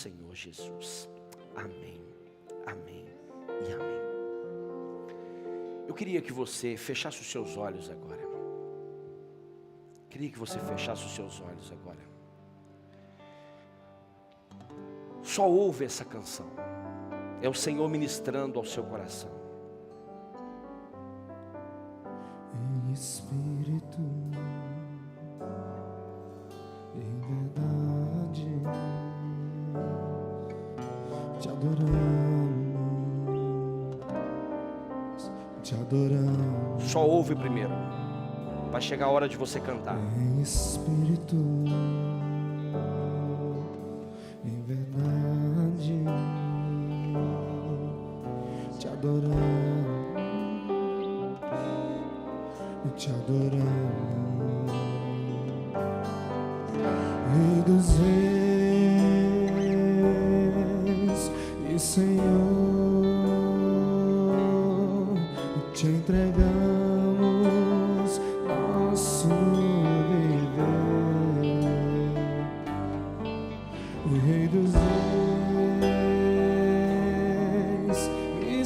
Senhor Jesus. Amém, amém e amém. Eu queria que você fechasse os seus olhos agora. Queria que você fechasse os seus olhos agora. Só ouve essa canção. É o Senhor ministrando ao seu coração. Em espírito, em verdade, te adoramos. Só ouve primeiro. Vai chegar a hora de você cantar. Em espírito, em verdade, te adoramos, te adoramos. Rei dos reis e Senhor, te entregamos nosso viver. Rei dos reis e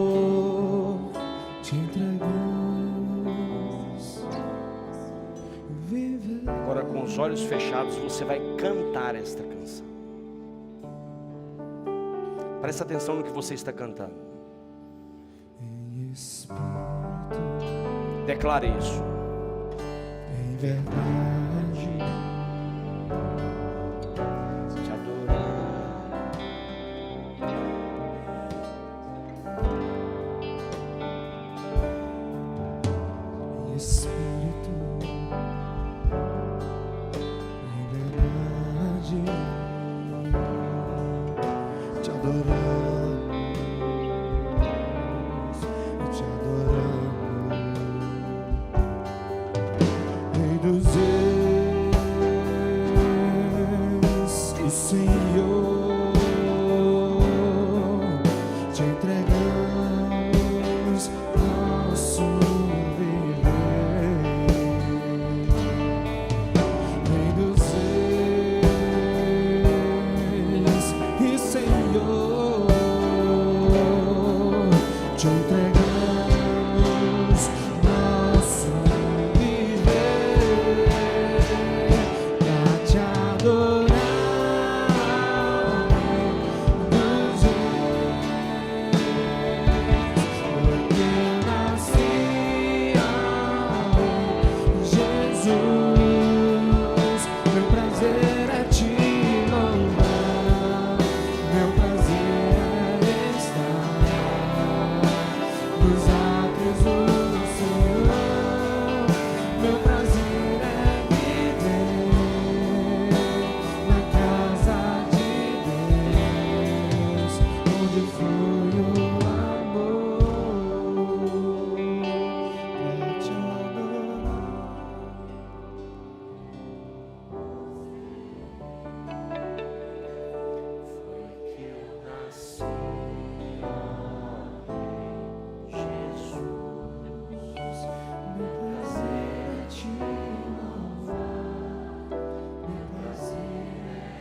Senhor, te entregamos viver. Agora, com os olhos fechados, você vai cantar esta canção. Presta atenção no que você está cantando. Em espírito, Declare isso. em verdade, Te adoramos. em espírito, em verdade, te adoramos, te adoramos. Rei dos reis e Senhor, te entregamos nosso viver. Rei dos reis e Senhor, te entregamos nosso viver pra te adorar. Dos reis, porque eu nasci, Jesus. Meu prazer é te louvar, meu prazer é estar nos átrios do Senhor. Meu prazer é viver na casa de Deus, onde flui o amor pra te adorar. Foi que eu nasci, Jesus. Meu prazer é te louvar, meu prazer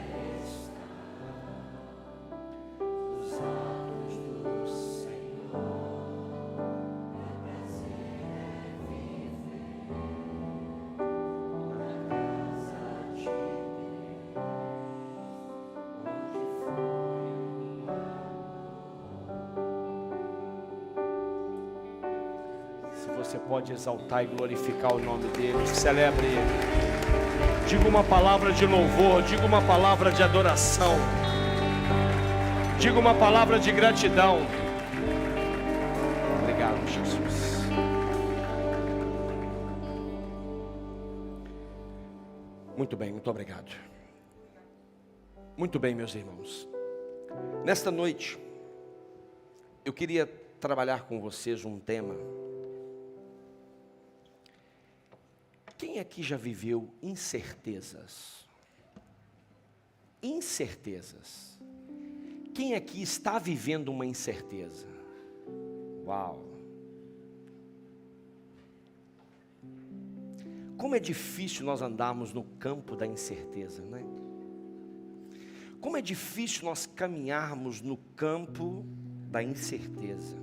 é estar Os atos do Senhor. Meu prazer é viver na casa de Deus, onde foi o amor. Se você pode exaltar e glorificar o nome dele, celebre ele. Diga uma palavra de louvor, diga uma palavra de adoração, diga uma palavra de gratidão. Obrigado, Jesus. Muito bem, muito obrigado. Muito bem, meus irmãos. Nesta noite, eu queria trabalhar com vocês um tema. Quem aqui já viveu incertezas? Incertezas. Quem aqui está vivendo uma incerteza? Uau! Como é difícil nós andarmos no campo da incerteza, né? Como é difícil nós caminharmos no campo da incerteza.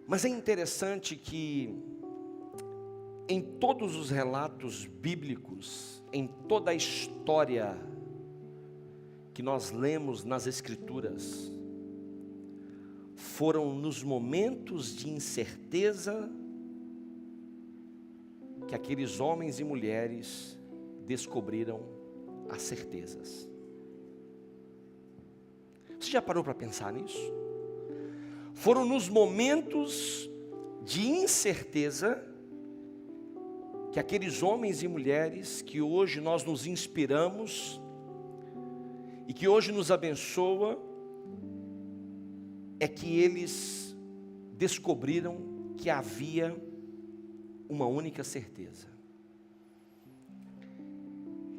Mas é interessante que em todos os relatos bíblicos, em toda a história que nós lemos nas Escrituras, foram nos momentos de incerteza que aqueles homens e mulheres descobriram as certezas. Você já parou para pensar nisso? Foram nos momentos de incerteza que aqueles homens e mulheres que hoje nós nos inspiramos e que hoje nos abençoa, é que eles descobriram que havia uma única certeza.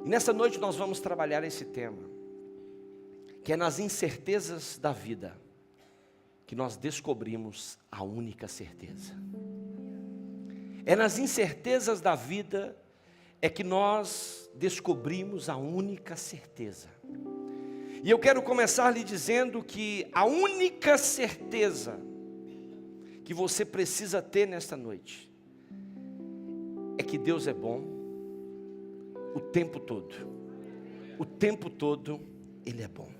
E nessa noite nós vamos trabalhar esse tema, que é nas incertezas da vida que nós descobrimos a única certeza. É nas incertezas da vida é que nós descobrimos a única certeza. E eu quero começar lhe dizendo que a única certeza que você precisa ter nesta noite é que Deus é bom o tempo todo. O tempo todo Ele é bom.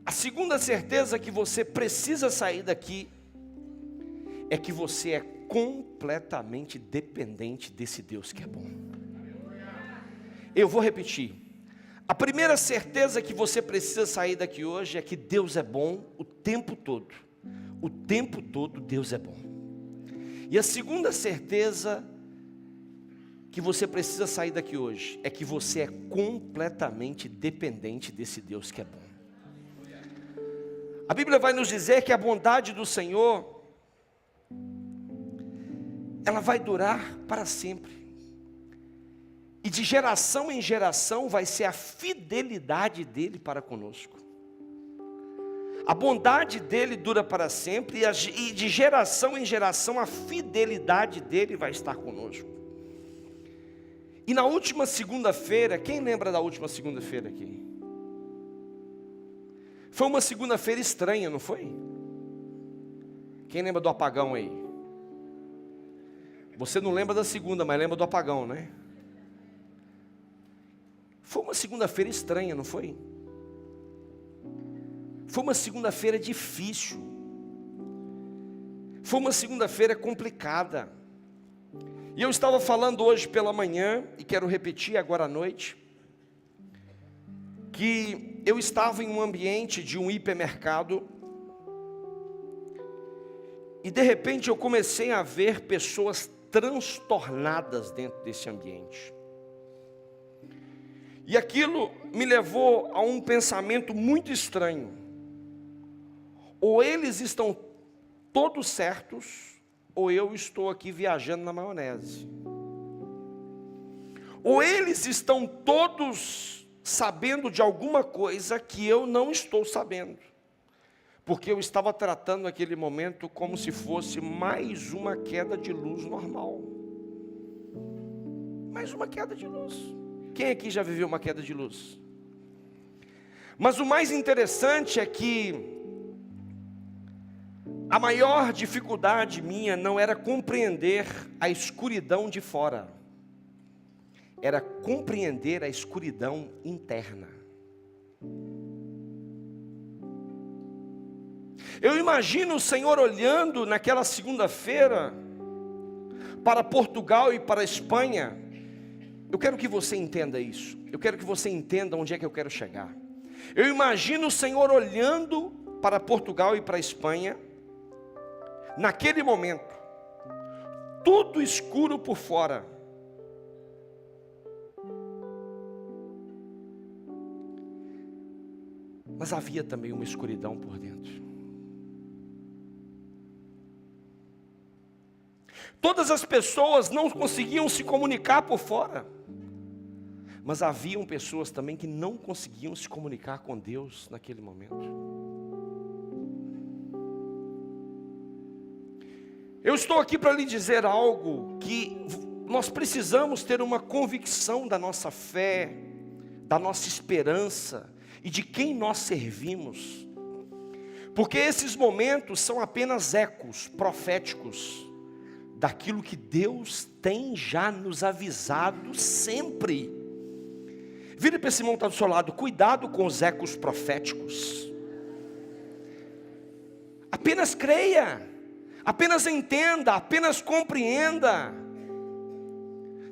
A segunda certeza que você precisa sair daqui é que você é completamente dependente desse Deus que é bom. Eu vou repetir. A primeira certeza que você precisa sair daqui hoje é que Deus é bom o tempo todo. O tempo todo Deus é bom. E a segunda certeza que você precisa sair daqui hoje é que você é completamente dependente desse Deus que é bom. A Bíblia vai nos dizer que a bondade do Senhor, ela vai durar para sempre. E de geração em geração vai ser a fidelidade dele para conosco. A bondade dele dura para sempre e de geração em geração a fidelidade dele vai estar conosco. E na última segunda-feira, quem lembra da última segunda-feira aqui? Foi uma segunda-feira estranha, não foi? Quem lembra do apagão aí? Você não lembra da segunda, mas lembra do apagão, né? Foi uma segunda-feira estranha, não foi? Foi uma segunda-feira difícil. Foi uma segunda-feira complicada. E eu estava falando hoje pela manhã, e quero repetir agora à noite, que eu estava em um ambiente de um hipermercado, e de repente eu comecei a ver pessoas transtornadas dentro desse ambiente. E aquilo me levou a um pensamento muito estranho. Ou eles estão todos certos, ou eu estou aqui viajando na maionese. Ou eles estão todos sabendo de alguma coisa que eu não estou sabendo. Porque eu estava tratando aquele momento como se fosse mais uma queda de luz normal. Mais uma queda de luz. Quem aqui já viveu uma queda de luz? Mas o mais interessante é que a maior dificuldade minha não era compreender a escuridão de fora, era compreender a escuridão interna. Eu imagino o Senhor olhando naquela segunda-feira para Portugal e para a Espanha. Eu quero que você entenda isso. Eu quero que você entenda onde é que eu quero chegar. Eu imagino o Senhor olhando para Portugal e para a Espanha, naquele momento, tudo escuro por fora. Mas havia também uma escuridão por dentro. Todas as pessoas não conseguiam se comunicar por fora. Mas haviam pessoas também que não conseguiam se comunicar com Deus naquele momento. Eu estou aqui para lhe dizer algo que nós precisamos ter uma convicção da nossa fé, da nossa esperança e de quem nós servimos. Porque esses momentos são apenas ecos proféticos daquilo que Deus tem já nos avisado sempre. Vira para esse irmão que está do seu lado, cuidado com os ecos proféticos. Apenas creia, apenas entenda, apenas compreenda.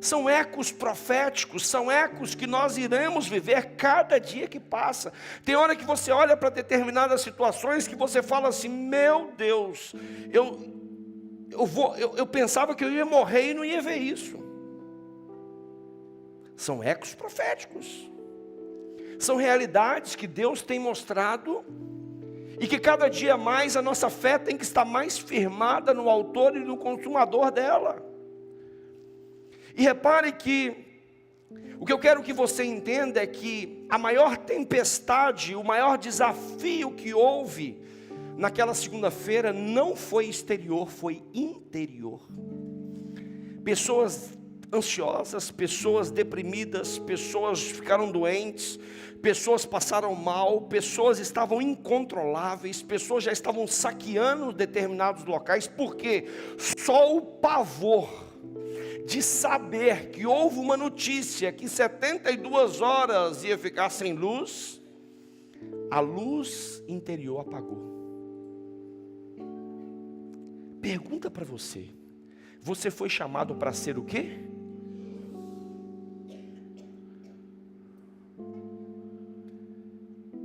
São ecos proféticos, são ecos que nós iremos viver cada dia que passa. Tem hora que você olha para determinadas situações que você fala assim: meu Deus, eu pensava que eu ia morrer e não ia ver isso. São ecos proféticos, são realidades que Deus tem mostrado, e que cada dia mais a nossa fé tem que estar mais firmada no autor e no consumador dela. E repare que o que eu quero que você entenda é que a maior tempestade, o maior desafio que houve naquela segunda-feira não foi exterior, foi interior. Pessoas ansiosas, pessoas deprimidas, pessoas ficaram doentes, pessoas passaram mal, pessoas estavam incontroláveis, pessoas já estavam saqueando determinados locais, porque só o pavor de saber que houve uma notícia que 72 horas ia ficar sem luz, a luz interior apagou. Pergunta para você: você foi chamado para ser o quê?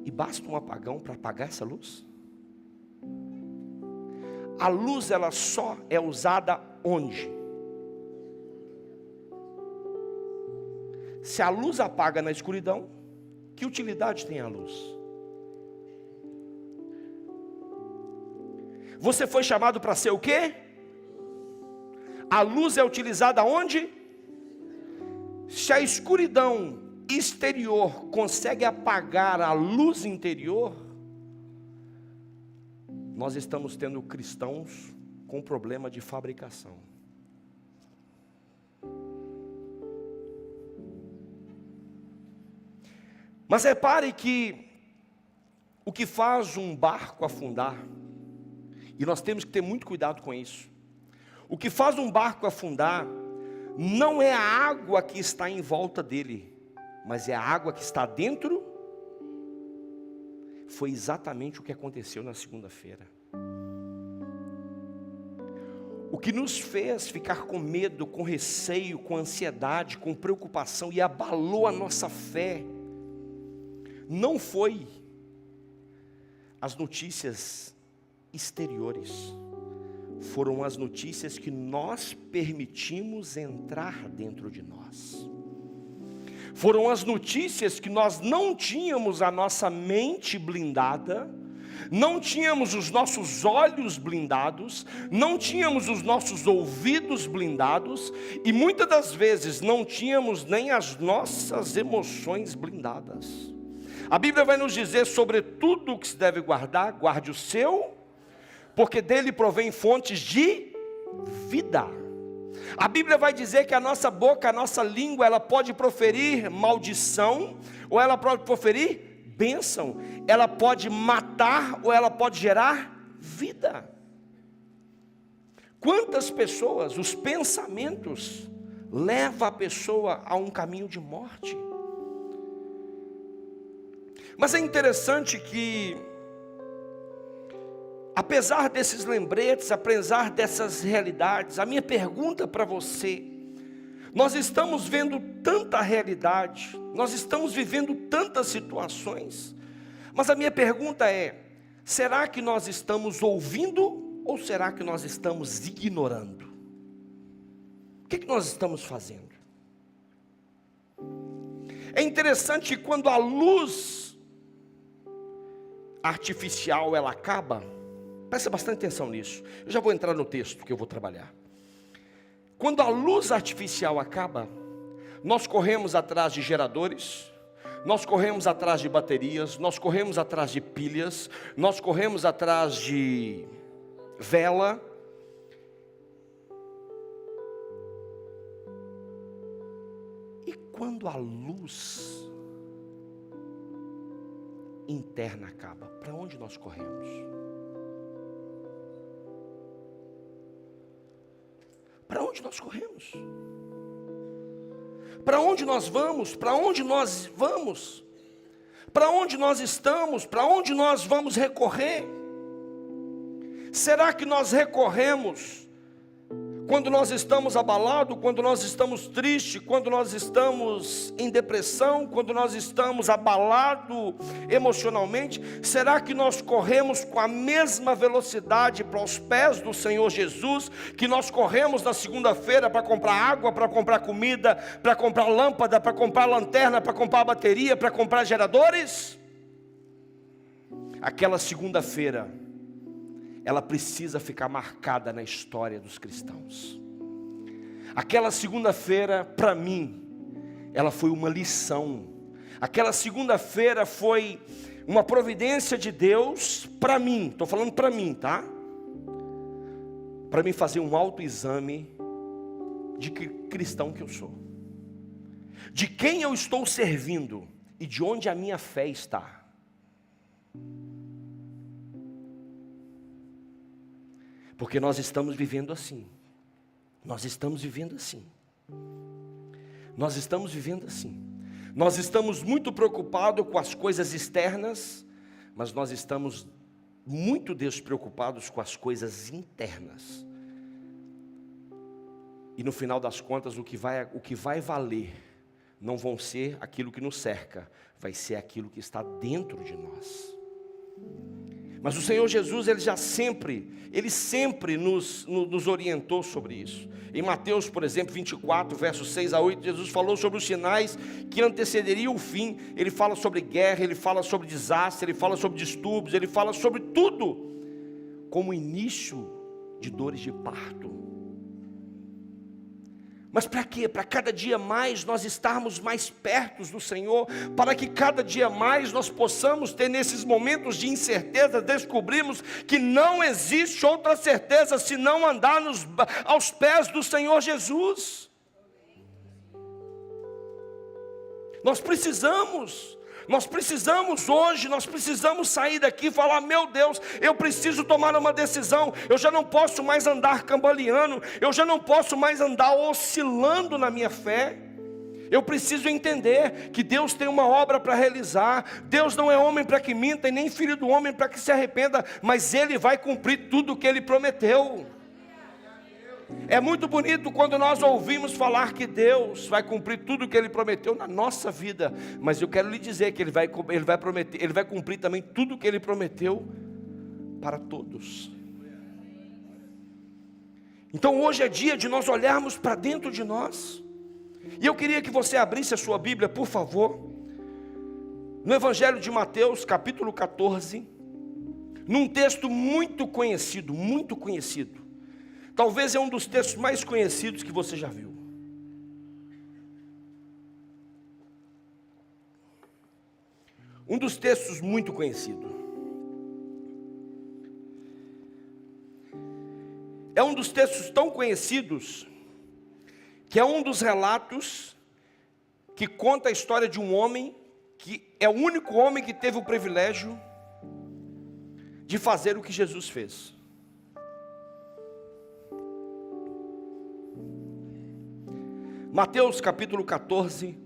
E basta um apagão para apagar essa luz? A luz, ela só é usada onde? Se a luz apaga na escuridão, que utilidade tem a luz? Você foi chamado para ser o quê? A luz é utilizada onde? Se a escuridão exterior consegue apagar a luz interior, nós estamos tendo cristãos com problema de fabricação. Mas repare que o que faz um barco afundar, e nós temos que ter muito cuidado com isso, o que faz um barco afundar não é a água que está em volta dele, mas é a água que está dentro. Foi exatamente o que aconteceu na segunda-feira. O que nos fez ficar com medo, com receio, com ansiedade, com preocupação e abalou a nossa fé, não foi as notícias exteriores, foram as notícias que nós permitimos entrar dentro de nós. Foram as notícias que nós não tínhamos a nossa mente blindada, não tínhamos os nossos olhos blindados, não tínhamos os nossos ouvidos blindados, e muitas das vezes não tínhamos nem as nossas emoções blindadas. A Bíblia vai nos dizer sobre tudo o que se deve guardar, guarde o seu, porque dele provém fontes de vida. A Bíblia vai dizer que a nossa boca, a nossa língua, ela pode proferir maldição, ou ela pode proferir bênção. Ela pode matar, ou ela pode gerar vida. Quantas pessoas, os pensamentos, levam a pessoa a um caminho de morte. Mas é interessante que, apesar desses lembretes, apesar dessas realidades, a minha pergunta para você: nós estamos vendo tanta realidade, nós estamos vivendo tantas situações, mas a minha pergunta é: será que nós estamos ouvindo ou será que nós estamos ignorando? O que nós estamos fazendo? É interessante que quando a luz artificial ela acaba, presta bastante atenção nisso, eu já vou entrar no texto que eu vou trabalhar. Quando a luz artificial acaba, nós corremos atrás de geradores, nós corremos atrás de baterias, nós corremos atrás de pilhas, nós corremos atrás de vela. quando a luz interna acaba, para onde nós corremos? Para onde nós corremos? Para onde nós vamos? Para onde nós vamos? Para onde nós estamos? Para onde nós vamos recorrer? Será que nós recorremos quando nós estamos abalados, quando nós estamos tristes, quando nós estamos em depressão, quando nós estamos abalados emocionalmente? Será que nós corremos com a mesma velocidade para os pés do Senhor Jesus, que nós corremos na segunda-feira para comprar água, para comprar comida, para comprar lâmpada, para comprar lanterna, para comprar bateria, para comprar geradores? Aquela segunda-feira, ela precisa ficar marcada na história dos cristãos. Aquela segunda-feira, para mim, ela foi uma lição. Aquela segunda-feira foi uma providência de Deus para mim. Estou falando para mim, tá? Para mim fazer um autoexame de que cristão que eu sou, de quem eu estou servindo e de onde a minha fé está. Porque nós estamos vivendo assim. Nós estamos vivendo assim. Nós estamos vivendo assim. Nós estamos muito preocupados com as coisas externas, mas nós estamos muito despreocupados com as coisas internas. E no final das contas, o que vai valer não vão ser aquilo que nos cerca, vai ser aquilo que está dentro de nós. Mas o Senhor Jesus, Ele sempre nos orientou sobre isso. Em Mateus, por exemplo, 24, versos 6 a 8, Jesus falou sobre os sinais que antecederiam o fim. Ele fala sobre guerra, Ele fala sobre desastre, Ele fala sobre distúrbios, Ele fala sobre tudo, como início de dores de parto. Mas para quê? Para cada dia mais nós estarmos mais perto do Senhor, para que cada dia mais nós possamos ter nesses momentos de incerteza, descobrirmos que não existe outra certeza senão andar aos pés do Senhor Jesus. Nós precisamos hoje, nós precisamos sair daqui e falar: meu Deus, eu preciso tomar uma decisão. Eu já não posso mais andar cambaleando, eu já não posso mais andar oscilando na minha fé. Eu preciso entender que Deus tem uma obra para realizar. Deus não é homem para que minta, e nem filho do homem para que se arrependa, mas Ele vai cumprir tudo o que Ele prometeu. É muito bonito quando nós ouvimos falar que Deus vai cumprir tudo o que Ele prometeu na nossa vida, mas eu quero lhe dizer que Ele vai cumprir também tudo o que Ele prometeu para todos. Então hoje é dia de nós olharmos para dentro de nós, e eu queria que você abrisse a sua Bíblia, por favor, no Evangelho de Mateus, capítulo 14, num texto muito conhecido, talvez é um dos textos mais conhecidos que você já viu. Um dos textos muito conhecido. É um dos textos tão conhecidos que é um dos relatos que conta a história de um homem que é o único homem que teve o privilégio de fazer o que Jesus fez. Mateus capítulo 14,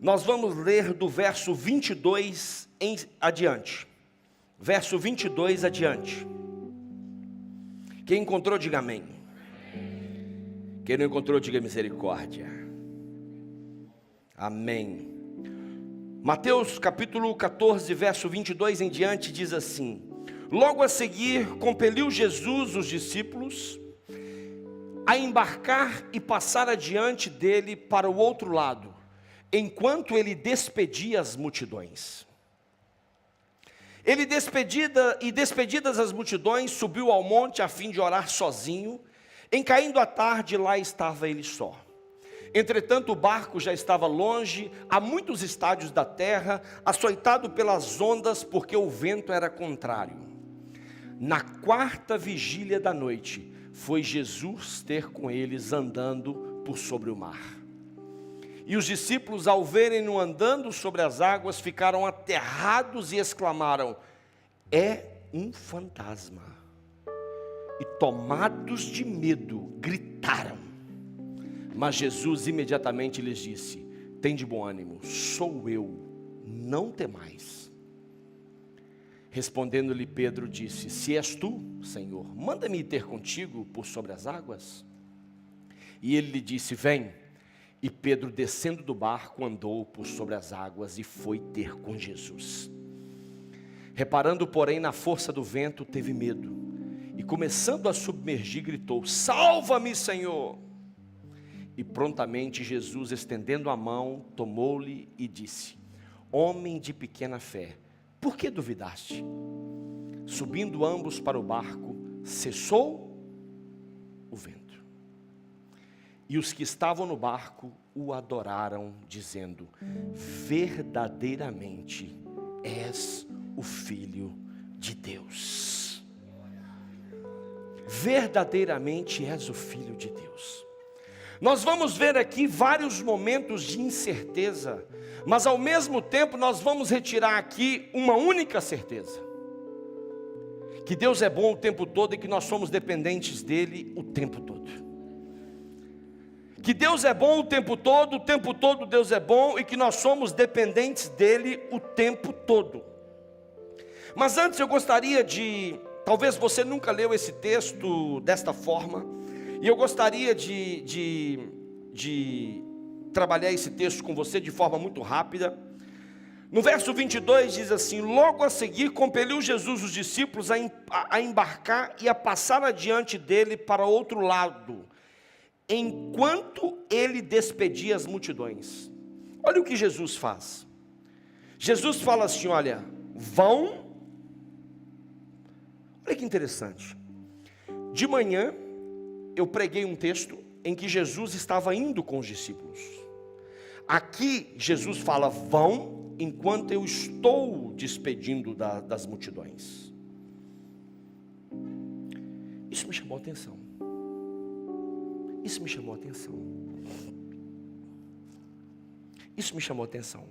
nós vamos ler do verso 22 em adiante. Verso 22 adiante. Quem encontrou, diga amém. Quem não encontrou, diga misericórdia. Amém. Mateus capítulo 14, verso 22 em diante diz assim: logo a seguir, compeliu Jesus os discípulos a embarcar e passar adiante dele para o outro lado, enquanto ele despedia as multidões. Ele despedidas as multidões, subiu ao monte a fim de orar sozinho. Em caindo a tarde, lá estava ele só. Entretanto, o barco já estava longe, a muitos estádios da terra, açoitado pelas ondas, porque o vento era contrário. Na quarta vigília da noite, foi Jesus ter com eles andando por sobre o mar. E os discípulos, ao verem-no andando sobre as águas, ficaram aterrados e exclamaram: é um fantasma. E tomados de medo, gritaram. Mas Jesus imediatamente lhes disse: tende bom ânimo, sou eu, não temais. Respondendo-lhe Pedro disse: se és tu, Senhor, manda-me ir ter contigo por sobre as águas. E ele lhe disse: vem. E Pedro, descendo do barco, andou por sobre as águas e foi ter com Jesus. Reparando, porém, na força do vento, teve medo, e começando a submergir, gritou: salva-me, Senhor! E prontamente Jesus, estendendo a mão, tomou-lhe e disse: homem de pequena fé, por que duvidaste? Subindo ambos para o barco, cessou o vento. E os que estavam no barco o adoraram, dizendo: verdadeiramente és o Filho de Deus. Verdadeiramente és o Filho de Deus. Nós vamos ver aqui vários momentos de incerteza, mas ao mesmo tempo nós vamos retirar aqui uma única certeza: que Deus é bom o tempo todo e que nós somos dependentes dele o tempo todo. Que Deus é bom o tempo todo Deus é bom, e que nós somos dependentes dele o tempo todo. Mas antes eu gostaria de, talvez você nunca leu esse texto desta forma, e eu gostaria de trabalhar esse texto com você de forma muito rápida. No verso 22 diz assim: logo a seguir compeliu Jesus os discípulos a embarcar e a passar adiante dele para outro lado, enquanto ele despedia as multidões. Olha o que Jesus faz. Jesus fala assim: olha, vão. Olha que interessante. De manhã eu preguei um texto em que Jesus estava indo com os discípulos. Aqui Jesus fala: vão, enquanto eu estou despedindo das multidões. Isso me chamou a atenção. Isso me chamou a atenção. Isso me chamou a atenção.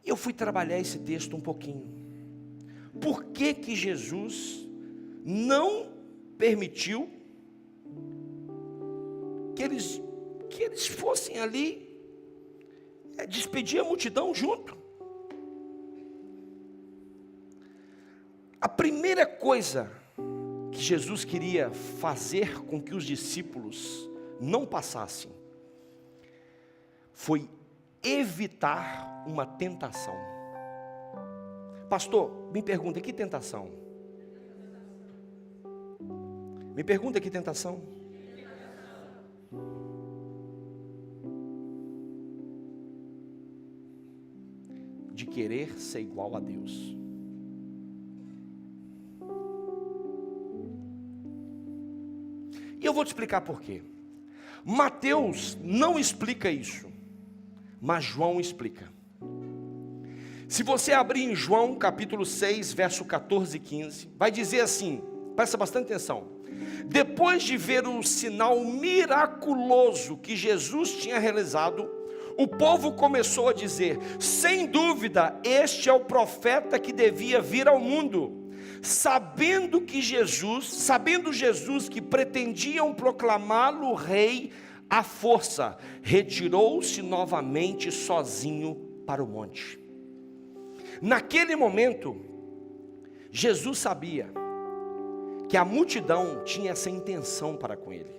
Eu fui trabalhar esse texto um pouquinho. Por que que Jesus não permitiu que eles fossem ali despedir a multidão junto? A primeira coisa que Jesus queria fazer com que os discípulos não passassem foi evitar uma tentação. Pastor, me pergunta, que tentação? Me pergunta, que tentação? De querer ser igual a Deus. E eu vou te explicar por quê. Mateus não explica isso, mas João explica. Se você abrir em João capítulo 6, verso 14 e 15, vai dizer assim, presta bastante atenção: depois de ver o sinal miraculoso que Jesus tinha realizado, o povo começou a dizer: sem dúvida, este é o profeta que devia vir ao mundo. Sabendo Jesus que pretendiam proclamá-lo rei à força, retirou-se novamente sozinho para o monte. Naquele momento, Jesus sabia que a multidão tinha essa intenção para com ele.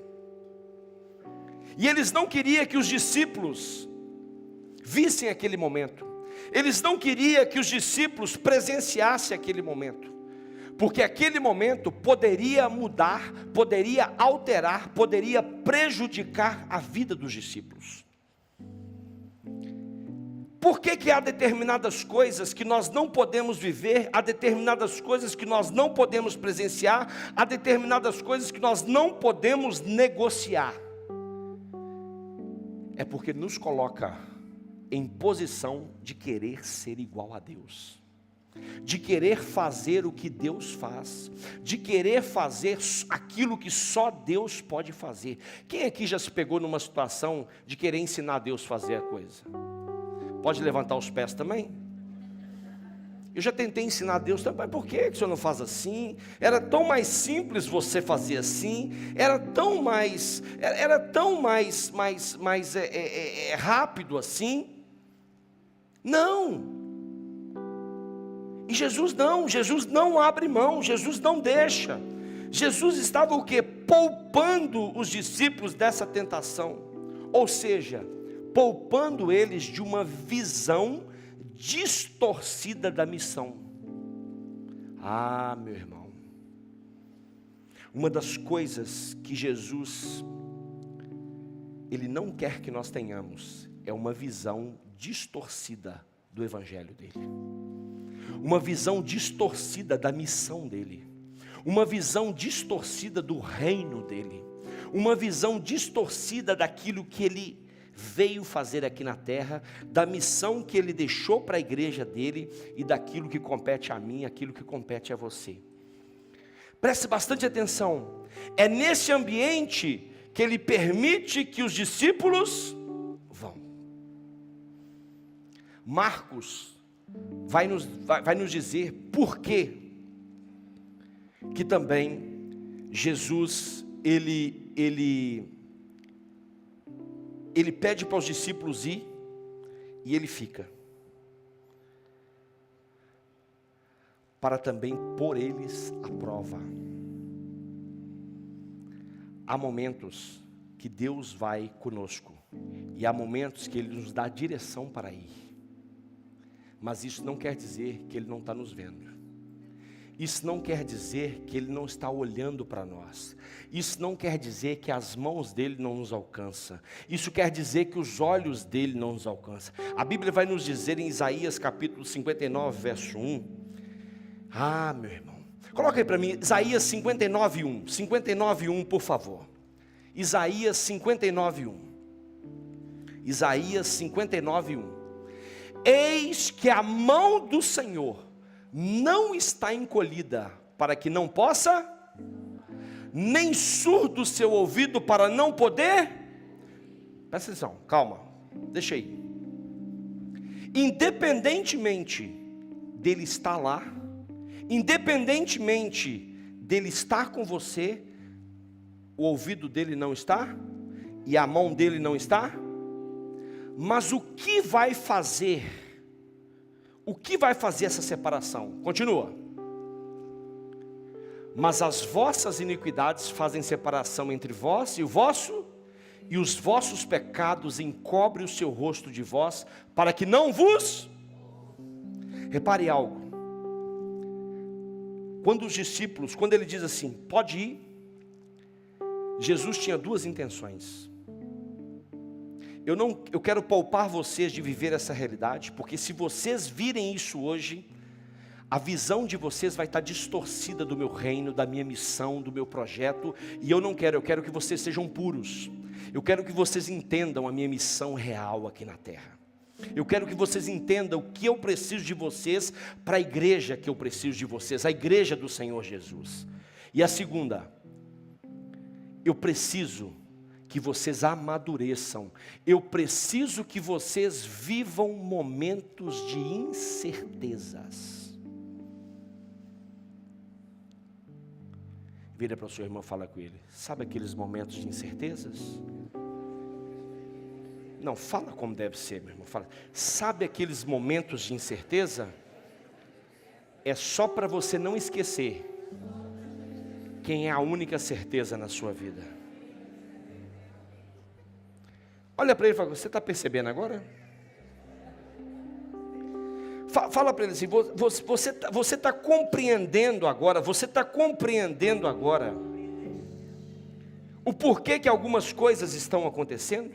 E eles não queriam que os discípulos vissem aquele momento. Eles não queriam que os discípulos presenciassem aquele momento. Porque aquele momento poderia mudar, poderia alterar, poderia prejudicar a vida dos discípulos. Por que há determinadas coisas que nós não podemos viver, há determinadas coisas que nós não podemos presenciar, há determinadas coisas que nós não podemos negociar? É porque nos coloca em posição de querer ser igual a Deus. de querer fazer o que Deus faz, de querer fazer aquilo que só Deus pode fazer. Quem aqui já se pegou numa situação de querer ensinar a Deus a fazer a coisa? Pode levantar os pés também? Eu já tentei ensinar a Deus, mas por que o senhor não faz assim? Era tão mais simples você fazer assim, era tão mais rápido assim. Não. E Jesus não abre mão, Jesus não deixa. Jesus estava o quê? Poupando os discípulos dessa tentação. Ou seja, poupando eles de uma visão distorcida da missão. Ah, meu irmão, uma das coisas que Jesus, Ele não quer que nós tenhamos, é uma visão distorcida do Evangelho dele. Uma visão distorcida da missão dele, uma visão distorcida do reino dele, uma visão distorcida daquilo que ele veio fazer aqui na terra, da missão que ele deixou para a igreja dele e daquilo que compete a mim, aquilo que compete a você. Preste bastante atenção, é nesse ambiente que ele permite que os discípulos vão. Marcos vai nos dizer por que também Jesus, ele pede para os discípulos ir, e ele fica, para também pôr eles à prova. Há momentos que Deus vai conosco, e há momentos que Ele nos dá direção para ir. Mas isso não quer dizer que Ele não está nos vendo. Isso não quer dizer que Ele não está olhando para nós. Isso não quer dizer que as mãos dEle não nos alcançam. Isso quer dizer que os olhos dEle não nos alcançam. A Bíblia vai nos dizer em Isaías capítulo 59, verso 1. Ah, meu irmão, coloca aí para mim, Isaías 59, 1. 59, 1, por favor. Isaías 59, 1. Isaías 59, 1. Eis que a mão do Senhor não está encolhida para que não possa, nem surdo o seu ouvido para não poder. Presta atenção, calma, deixa aí. Independentemente dele estar lá, independentemente dele estar com você, o ouvido dele não está, e a mão dele não está. Mas o que vai fazer? O que vai fazer essa separação? Continua. Mas as vossas iniquidades fazem separação entre vós e o vosso, e os vossos pecados encobrem o seu rosto de vós, para que não vos... Repare algo. Quando os discípulos, quando ele diz assim, pode ir, Jesus tinha duas intenções. Eu quero poupar vocês de viver essa realidade, porque se vocês virem isso hoje, a visão de vocês vai estar distorcida do meu reino, da minha missão, do meu projeto, e eu quero que vocês sejam puros. Eu quero que vocês entendam a minha missão real aqui na terra. Eu quero que vocês entendam o que eu preciso de vocês para a igreja que eu preciso de vocês, a igreja do Senhor Jesus. E a segunda, eu preciso que vocês amadureçam, eu preciso que vocês vivam momentos de incertezas. Vira para o seu irmão e fala com ele, sabe aqueles momentos de incertezas? Não, fala como deve ser, meu irmão, fala, sabe aqueles momentos de incerteza? É só para você não esquecer quem é a única certeza na sua vida. Olha para ele e fala, você está percebendo agora? Fala para ele assim, você está compreendendo agora, o porquê que algumas coisas estão acontecendo?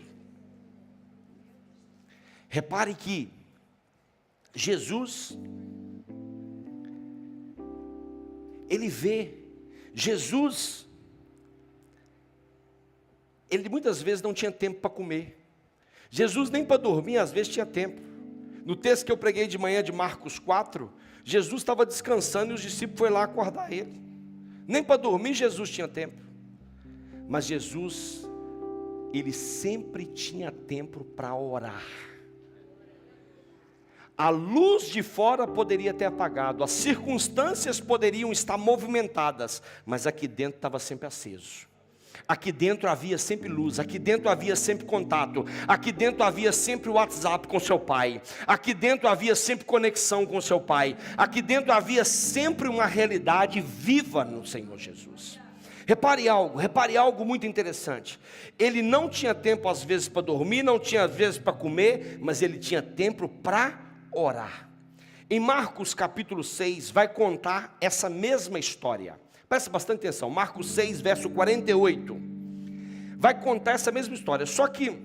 Repare que Jesus, ele vê, ele muitas vezes não tinha tempo para comer. Jesus nem para dormir às vezes tinha tempo. No texto que eu preguei de manhã de Marcos 4, Jesus estava descansando e os discípulos foram lá acordar ele. Nem para dormir Jesus tinha tempo. Mas Jesus, ele sempre tinha tempo para orar. A luz de fora poderia ter apagado, as circunstâncias poderiam estar movimentadas, mas aqui dentro estava sempre aceso. Aqui dentro havia sempre luz, aqui dentro havia sempre contato, aqui dentro havia sempre o WhatsApp com seu pai, aqui dentro havia sempre conexão com seu pai, aqui dentro havia sempre uma realidade viva no Senhor Jesus. Repare algo muito interessante. Ele não tinha tempo às vezes para dormir, não tinha às vezes para comer, mas ele tinha tempo para orar. Em Marcos capítulo 6 vai contar essa mesma história. Presta bastante atenção, Marcos 6 verso 48, vai contar essa mesma história, só que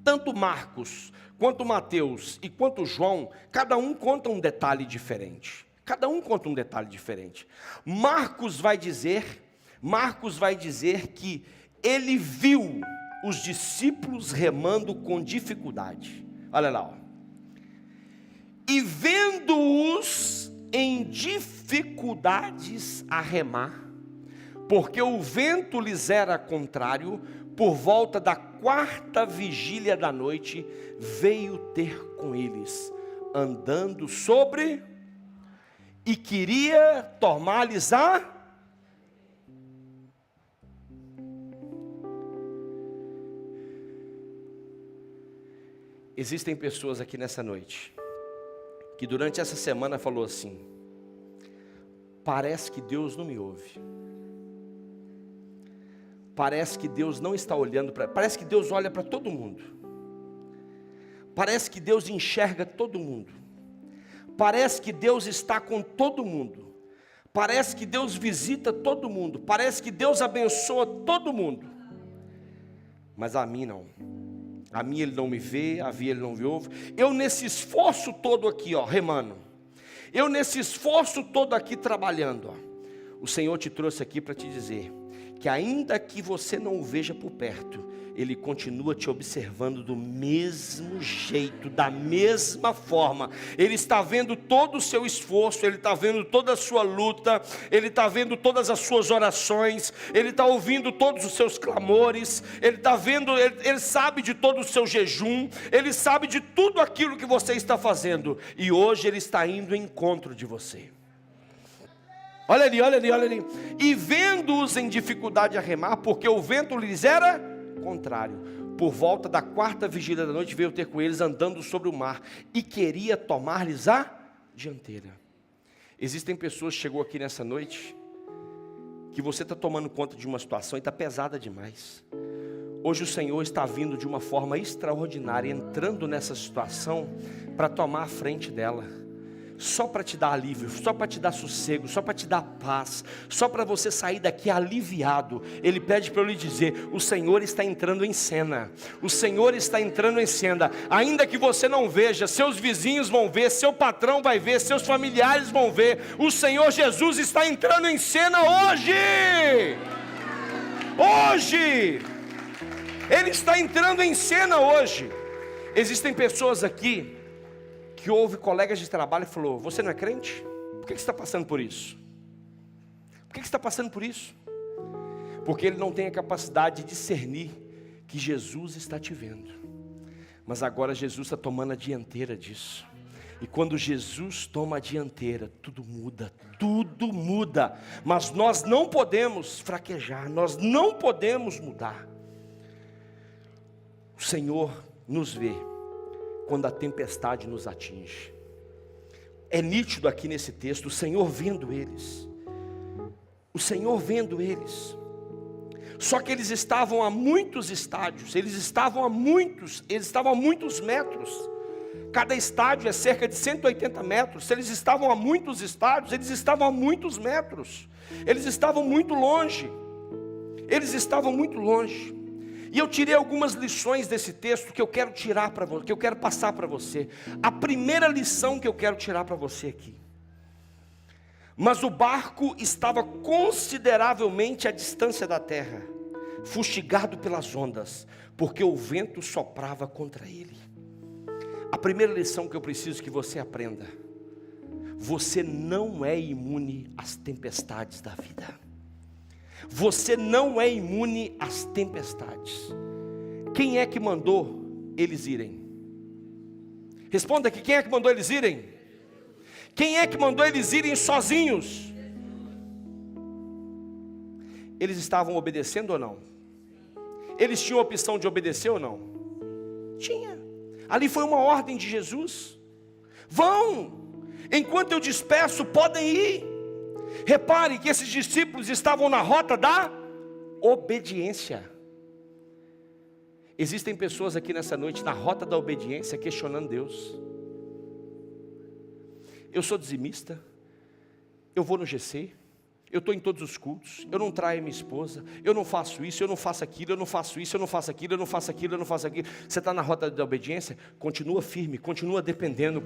tanto Marcos, quanto Mateus e quanto João, cada um conta um detalhe diferente, Marcos vai dizer que ele viu os discípulos remando com dificuldade, olha lá, ó. E vendo-os em dificuldades a remar, porque o vento lhes era contrário, por volta da 4ª vigília da noite, veio ter com eles, andando sobre, e queria tomar-lhes a... Existem pessoas aqui nessa noite, que durante essa semana falou assim: parece que Deus não me ouve, parece que Deus não está olhando para, parece que Deus olha para todo mundo, parece que Deus enxerga todo mundo, parece que Deus está com todo mundo, parece que Deus visita todo mundo, parece que Deus abençoa todo mundo, mas a mim não. A mim ele não me vê, a mim ele não me ouve. Eu nesse esforço todo aqui, ó, remando, eu nesse esforço todo aqui trabalhando, ó, o Senhor te trouxe aqui para te dizer que ainda que você não o veja por perto, Ele continua te observando do mesmo jeito, da mesma forma. Ele está vendo todo o seu esforço, Ele está vendo toda a sua luta, Ele está vendo todas as suas orações, Ele está ouvindo todos os seus clamores, Ele está vendo, Ele sabe de todo o seu jejum, Ele sabe de tudo aquilo que você está fazendo, e hoje Ele está indo em encontro de você. Olha ali, olha ali, olha ali. E vendo-os em dificuldade a remar, porque o vento lhes era contrário, por volta da 4ª vigília da noite, veio ter com eles andando sobre o mar, e queria tomar-lhes a dianteira. Existem pessoas que chegou aqui nessa noite, que você está tomando conta de uma situação e está pesada demais. Hoje o Senhor está vindo de uma forma extraordinária, entrando nessa situação, para tomar a frente dela, só para te dar alívio, só para te dar sossego, só para te dar paz, só para você sair daqui aliviado. Ele pede para eu lhe dizer: o Senhor está entrando em cena, o Senhor está entrando em cena, ainda que você não veja, seus vizinhos vão ver, seu patrão vai ver, seus familiares vão ver, o Senhor Jesus está entrando em cena hoje, Ele está entrando em cena hoje. Existem pessoas aqui, que houve colegas de trabalho e falou: você não é crente? Por que você está passando por isso? Por que você está passando por isso? Porque ele não tem a capacidade de discernir que Jesus está te vendo. Mas agora Jesus está tomando a dianteira disso. E quando Jesus toma a dianteira, tudo muda. Mas nós não podemos fraquejar, nós não podemos mudar. O Senhor nos vê quando a tempestade nos atinge. É nítido aqui nesse texto, o Senhor vendo eles. Só que eles estavam a muitos estádios, eles estavam a muitos metros. Cada estádio é cerca de 180 metros. Se eles estavam a muitos estádios, eles estavam a muitos metros. Eles estavam muito longe. E eu tirei algumas lições desse texto que eu quero tirar para você, que eu quero passar para você. A primeira lição que eu quero tirar para você aqui: mas o barco estava consideravelmente à distância da terra, fustigado pelas ondas, porque o vento soprava contra ele. A primeira lição que eu preciso que você aprenda: você não é imune às tempestades da vida. Você não é imune às tempestades. Quem é que mandou eles irem? Responda aqui, quem é que mandou eles irem? Quem é que mandou eles irem sozinhos? Eles estavam obedecendo ou não? Eles tinham a opção de obedecer ou não? Tinha. Ali foi uma ordem de Jesus. Vão, enquanto eu despeço, podem ir. Repare que esses discípulos estavam na rota da obediência. Existem pessoas aqui nessa noite na rota da obediência questionando Deus. Eu sou dizimista, eu vou no GC, eu estou em todos os cultos, eu não traio minha esposa, eu não faço isso, eu não faço aquilo, eu não faço isso, eu não faço aquilo, eu não faço aquilo, eu não faço aquilo. Você está na rota da obediência? Continua firme, continua dependendo,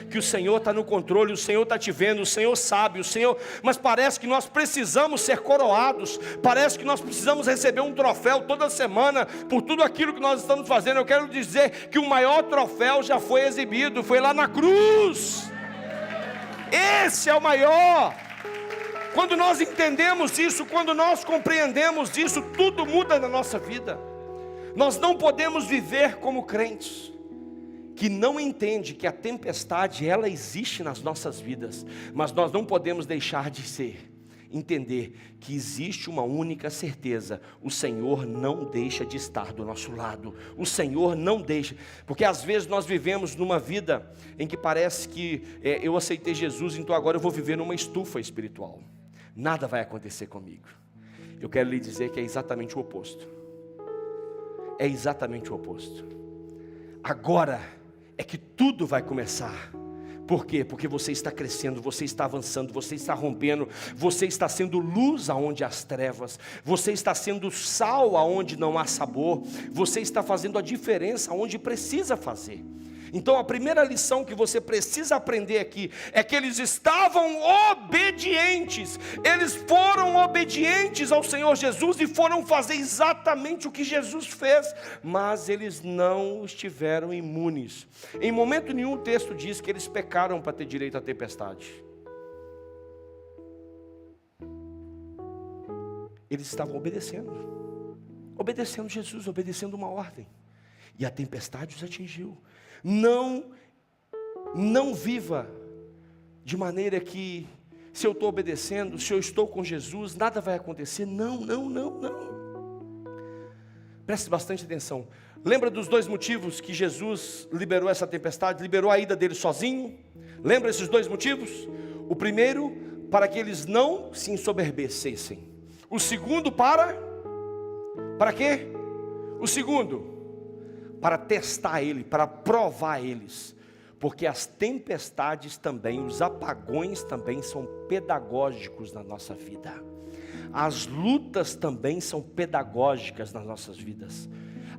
que o Senhor está no controle, o Senhor está te vendo, o Senhor sabe, o Senhor... Mas parece que nós precisamos ser coroados, parece que nós precisamos receber um troféu toda semana, por tudo aquilo que nós estamos fazendo. Eu quero dizer que o maior troféu já foi exibido, foi lá na cruz. Esse é o maior. Quando nós entendemos isso, quando nós compreendemos isso, tudo muda na nossa vida. Nós não podemos viver como crentes que não entende que a tempestade ela existe nas nossas vidas, mas nós não podemos deixar de entender que existe uma única certeza: o Senhor não deixa de estar do nosso lado. O Senhor não deixa, porque às vezes nós vivemos numa vida em que parece que eu aceitei Jesus, então agora eu vou viver numa estufa espiritual. Nada vai acontecer comigo. Eu quero lhe dizer que é exatamente o oposto. É exatamente o oposto. Agora é que tudo vai começar. Por quê? Porque você está crescendo, você está avançando, você está rompendo, você está sendo luz aonde há trevas, você está sendo sal aonde não há sabor, você está fazendo a diferença aonde precisa fazer. Então a primeira lição que você precisa aprender aqui é que eles estavam obedientes. Eles foram obedientes ao Senhor Jesus e foram fazer exatamente o que Jesus fez, mas eles não estiveram imunes. Em momento nenhum o texto diz que eles pecaram para ter direito à tempestade. Eles estavam obedecendo Jesus, obedecendo uma ordem, e a tempestade os atingiu. Não viva de maneira que, se eu estou obedecendo, se eu estou com Jesus, nada vai acontecer. Não. Preste bastante atenção. Lembra dos dois motivos que Jesus liberou essa tempestade? Liberou a ida deles sozinho. Lembra esses dois motivos? O primeiro, para que eles não se ensoberbecessem. O segundo, para quê? O segundo, para testar ele, para provar eles, porque as tempestades também, os apagões também são pedagógicos na nossa vida. As lutas também são pedagógicas nas nossas vidas.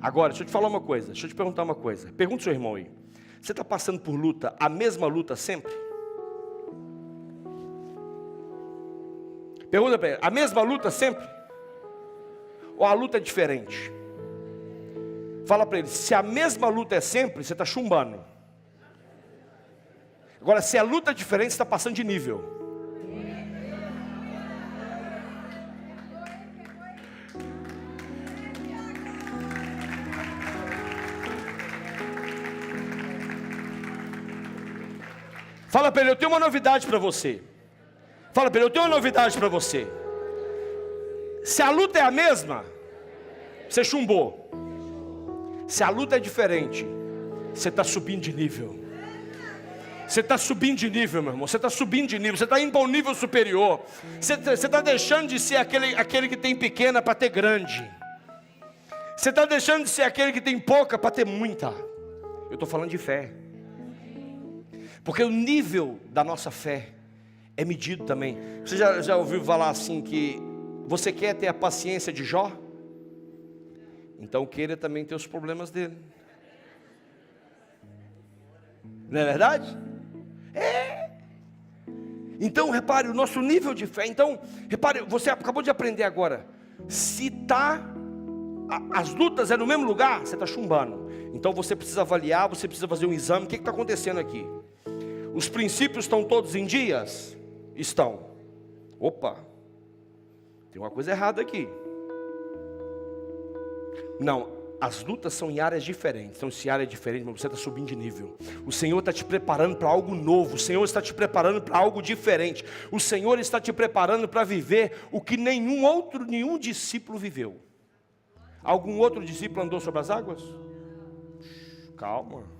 Agora, deixa eu te falar uma coisa, deixa eu te perguntar uma coisa. Pergunta ao seu irmão aí, você está passando por luta, a mesma luta sempre? Pergunta para ele, a mesma luta sempre? Ou a luta é diferente? Fala para ele, se a mesma luta é sempre, você está chumbando. Agora, se a luta é diferente, você está passando de nível. Fala para ele, eu tenho uma novidade para você. Fala para ele, eu tenho uma novidade para você. Se a luta é a mesma, você chumbou. Se a luta é diferente, você está subindo de nível. Você está subindo de nível, meu irmão. Você está subindo de nível, você está indo para um nível superior. Você está deixando de ser aquele que tem pequena para ter grande. Você está deixando de ser aquele que tem pouca para ter muita. Eu estou falando de fé. Porque o nível da nossa fé é medido também. Você já ouviu falar assim que você quer ter a paciência de Jó? Então queira também ter os problemas dele. Não é verdade? É. Então repare o nosso nível de fé. Então repare, você acabou de aprender agora. Se as lutas é no mesmo lugar, você está chumbando. Então você precisa avaliar, você precisa fazer um exame. O que está acontecendo aqui? Os princípios estão todos em dias? Estão. Opa, tem uma coisa errada aqui. Não, as lutas são em áreas diferentes. Então se área é diferente, mas você está subindo de nível. O Senhor está te preparando para algo novo. O Senhor está te preparando para algo diferente. O Senhor está te preparando para viver o que nenhum discípulo viveu. Algum outro discípulo andou sobre as águas? Calma.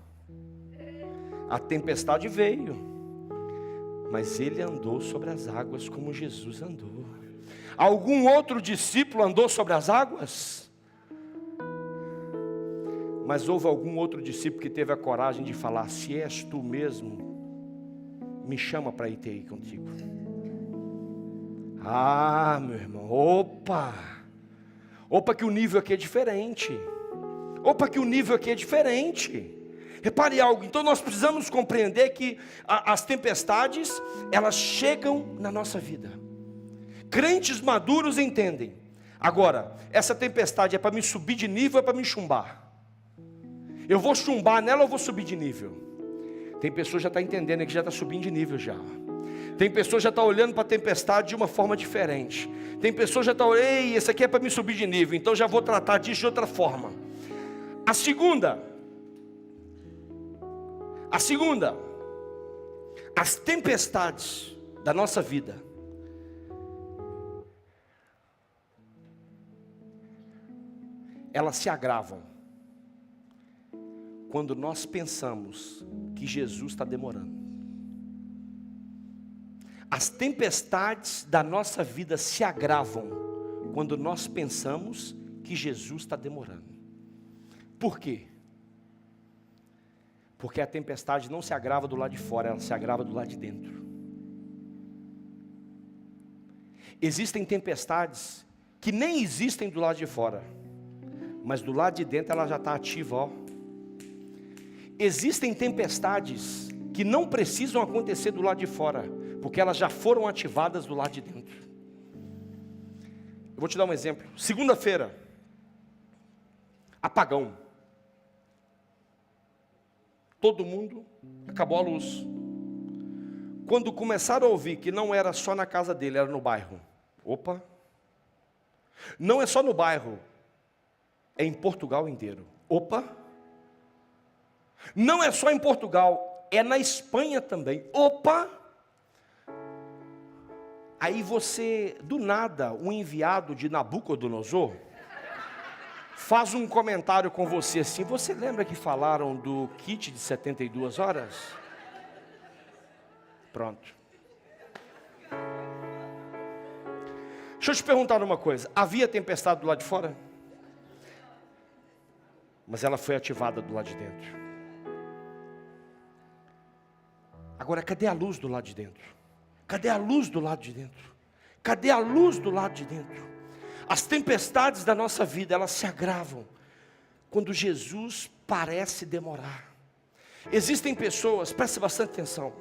A tempestade veio, mas ele andou sobre as águas como Jesus andou. Algum outro discípulo andou sobre as águas? Mas houve algum outro discípulo que teve a coragem de falar: se és tu mesmo, me chama para ir ter aí contigo. Ah, meu irmão, opa que o nível aqui é diferente. Opa que o nível aqui é diferente. Repare algo, então nós precisamos compreender que as tempestades, elas chegam na nossa vida. Crentes maduros entendem. Agora, essa tempestade é para me subir de nível ou é para me chumbar? Eu vou chumbar nela ou vou subir de nível? Tem pessoa que já está entendendo que já está subindo de nível já. Tem pessoa que já está olhando para a tempestade de uma forma diferente. Tem pessoa que já está olhando: ei, esse aqui é para me subir de nível, então já vou tratar disso de outra forma. A segunda, as tempestades da nossa vida, elas se agravam quando nós pensamos que Jesus está demorando. As tempestades da nossa vida se agravam quando nós pensamos que Jesus está demorando. Por quê? Porque a tempestade não se agrava do lado de fora, ela se agrava do lado de dentro. Existem tempestades que nem existem do lado de fora, mas do lado de dentro ela já está ativa, ó. Existem tempestades que não precisam acontecer do lado de fora, porque elas já foram ativadas do lado de dentro. Eu vou te dar um exemplo. Segunda-feira, apagão. Todo mundo, acabou a luz. Quando começaram a ouvir que não era só na casa dele, era no bairro. Opa! Não é só no bairro, é em Portugal inteiro. Opa! Não é só em Portugal, é na Espanha também. Opa! Aí você, do nada, um enviado de Nabucodonosor faz um comentário com você assim: você lembra que falaram do kit de 72 horas? Pronto. Deixa eu te perguntar uma coisa: havia tempestade do lado de fora? Mas ela foi ativada do lado de dentro. Agora, cadê a luz do lado de dentro? Cadê a luz do lado de dentro? Cadê a luz do lado de dentro? As tempestades da nossa vida, elas se agravam quando Jesus parece demorar. Existem pessoas, preste bastante atenção.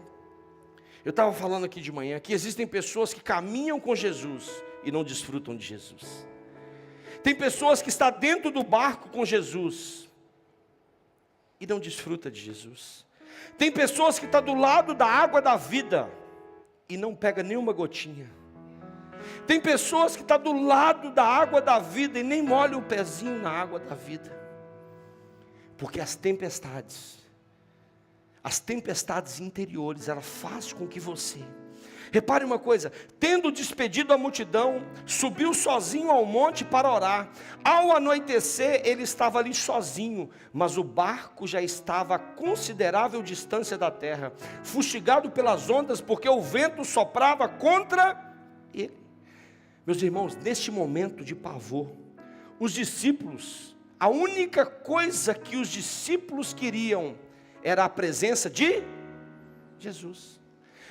Eu estava falando aqui de manhã que existem pessoas que caminham com Jesus e não desfrutam de Jesus. Tem pessoas que estão dentro do barco com Jesus e não desfrutam de Jesus. Tem pessoas que estão do lado da água da vida e não pega nenhuma gotinha. Tem pessoas que estão do lado da água da vida e nem molham o pezinho na água da vida. Porque as tempestades interiores, elas fazem com que você... Repare uma coisa: tendo despedido a multidão, subiu sozinho ao monte para orar. Ao anoitecer, ele estava ali sozinho, mas o barco já estava a considerável distância da terra, fustigado pelas ondas, porque o vento soprava contra ele. Meus irmãos, neste momento de pavor, os discípulos, a única coisa que os discípulos queriam era a presença de Jesus.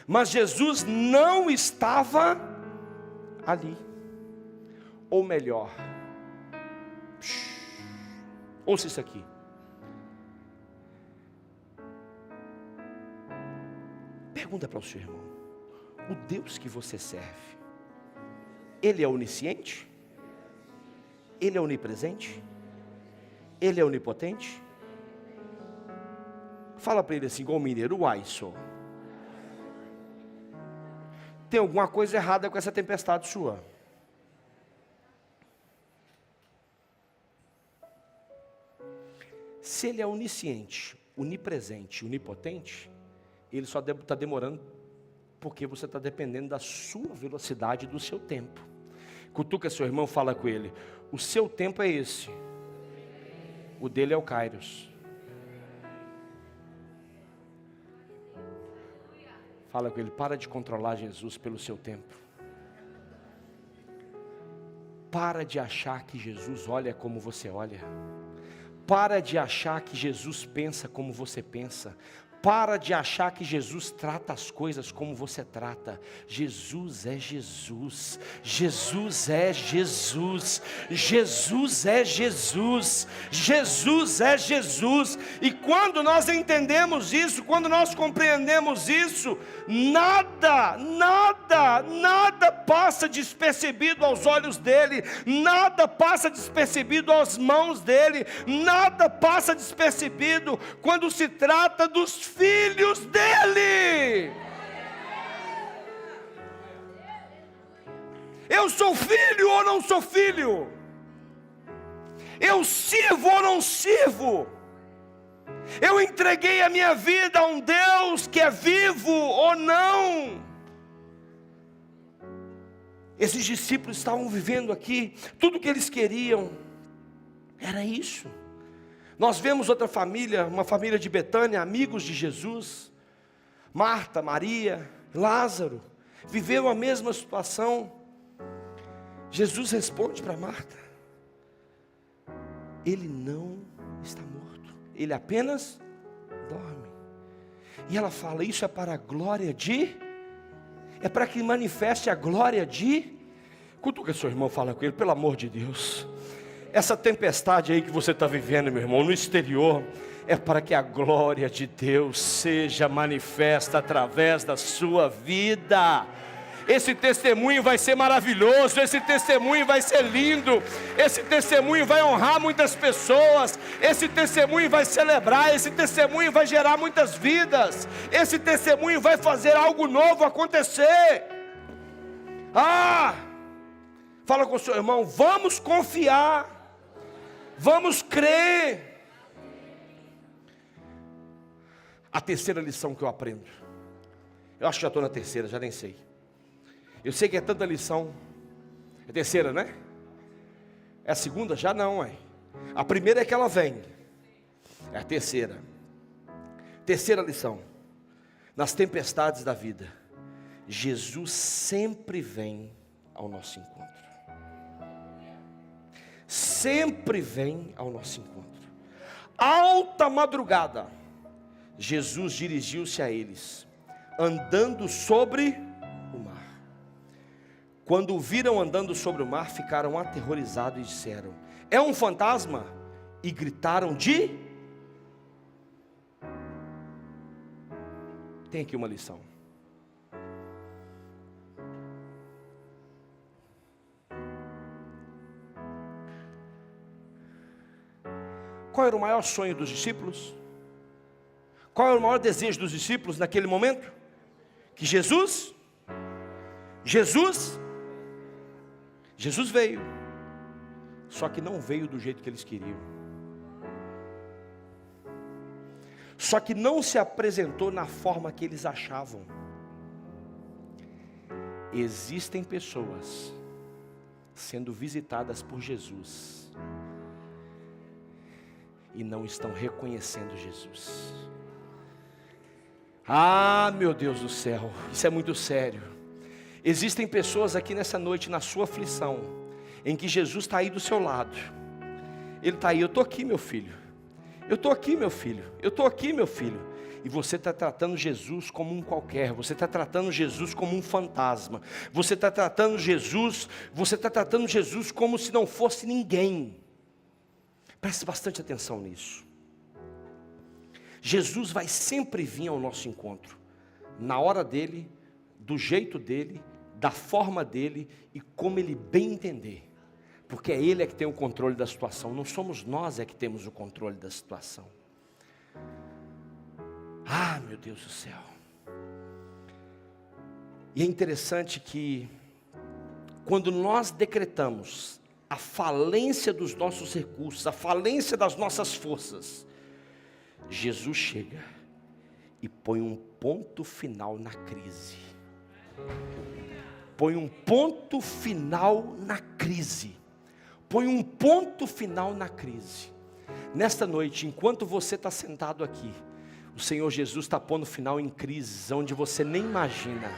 Mas Jesus não estava ali. Ou melhor, ouça isso aqui. Pergunta para o seu irmão: o Deus que você serve, Ele é onisciente? Ele é onipresente? Ele é onipotente? Fala para ele assim, igual o mineiro: uai, sou. tem alguma coisa errada com essa tempestade sua. Se Ele é onisciente, onipresente, onipotente, Ele só está demorando porque você está dependendo da sua velocidade, do seu tempo. Cutuca seu irmão, fala com ele: o seu tempo é esse, o dele é o Kairos. Fala com ele: para de controlar Jesus pelo seu tempo. Para de achar que Jesus olha como você olha. Para de achar que Jesus pensa como você pensa. Para de achar que Jesus trata as coisas como você trata. Jesus é Jesus. Jesus é Jesus. Jesus é Jesus. Jesus é Jesus. E quando nós entendemos isso, quando nós compreendemos isso, nada passa despercebido aos olhos dele, nada passa despercebido às mãos dele, nada passa despercebido quando se trata dos filhos dele. Eu sou filho ou não sou filho? Eu sirvo ou não sirvo? Eu entreguei a minha vida a um Deus que é vivo ou não? Esses discípulos estavam vivendo aqui, tudo que eles queriam era isso. Nós vemos outra família, uma família de Betânia, amigos de Jesus, Marta, Maria, Lázaro, viveram a mesma situação. Jesus responde para Marta: ele não está morto, ele apenas dorme. E ela fala: isso é para a glória de... é para que manifeste a glória de... Cutuca seu irmão, fala com ele: pelo amor de Deus, essa tempestade aí que você está vivendo, meu irmão, no exterior, é para que a glória de Deus seja manifesta através da sua vida. Esse testemunho vai ser maravilhoso, esse testemunho vai ser lindo, esse testemunho vai honrar muitas pessoas, esse testemunho vai celebrar, esse testemunho vai gerar muitas vidas, esse testemunho vai fazer algo novo acontecer. Fala com o seu irmão: vamos confiar, vamos crer. A terceira lição que eu aprendo, eu acho que já estou na terceira, já nem sei. Eu sei que é tanta lição. É a terceira, né? É a segunda? Já não, é. A primeira é que ela vem. É a terceira. Terceira lição: nas tempestades da vida, Jesus sempre vem ao nosso encontro. Sempre vem ao nosso encontro. Alta madrugada, Jesus dirigiu-se a eles, andando sobre o mar. Quando o viram andando sobre o mar, ficaram aterrorizados e disseram: é um fantasma? E gritaram de... Tem aqui uma lição. Qual era o maior sonho dos discípulos? Qual era o maior desejo dos discípulos naquele momento? Que Jesus veio, só que não veio do jeito que eles queriam, só que não se apresentou na forma que eles achavam. Existem pessoas sendo visitadas por Jesus e não estão reconhecendo Jesus. Meu Deus do céu, isso é muito sério. Existem pessoas aqui nessa noite, na sua aflição, em que Jesus está aí do seu lado. Ele está aí: eu estou aqui, meu filho. Eu estou aqui, meu filho. Eu estou aqui, meu filho. E você está tratando Jesus como um qualquer. Você está tratando Jesus como um fantasma. Você está tratando Jesus como se não fosse ninguém. Preste bastante atenção nisso. Jesus vai sempre vir ao nosso encontro, na hora dele, do jeito dele, da forma dele e como ele bem entender, porque é ele que tem o controle da situação, não somos nós que temos o controle da situação. Meu Deus do céu. E é interessante que, quando nós decretamos a falência dos nossos recursos, a falência das nossas forças, Jesus chega e põe um ponto final na crise. Põe um ponto final na crise. Põe um ponto final na crise. Nesta noite, enquanto você está sentado aqui, o Senhor Jesus está pondo final em crises onde você nem imagina.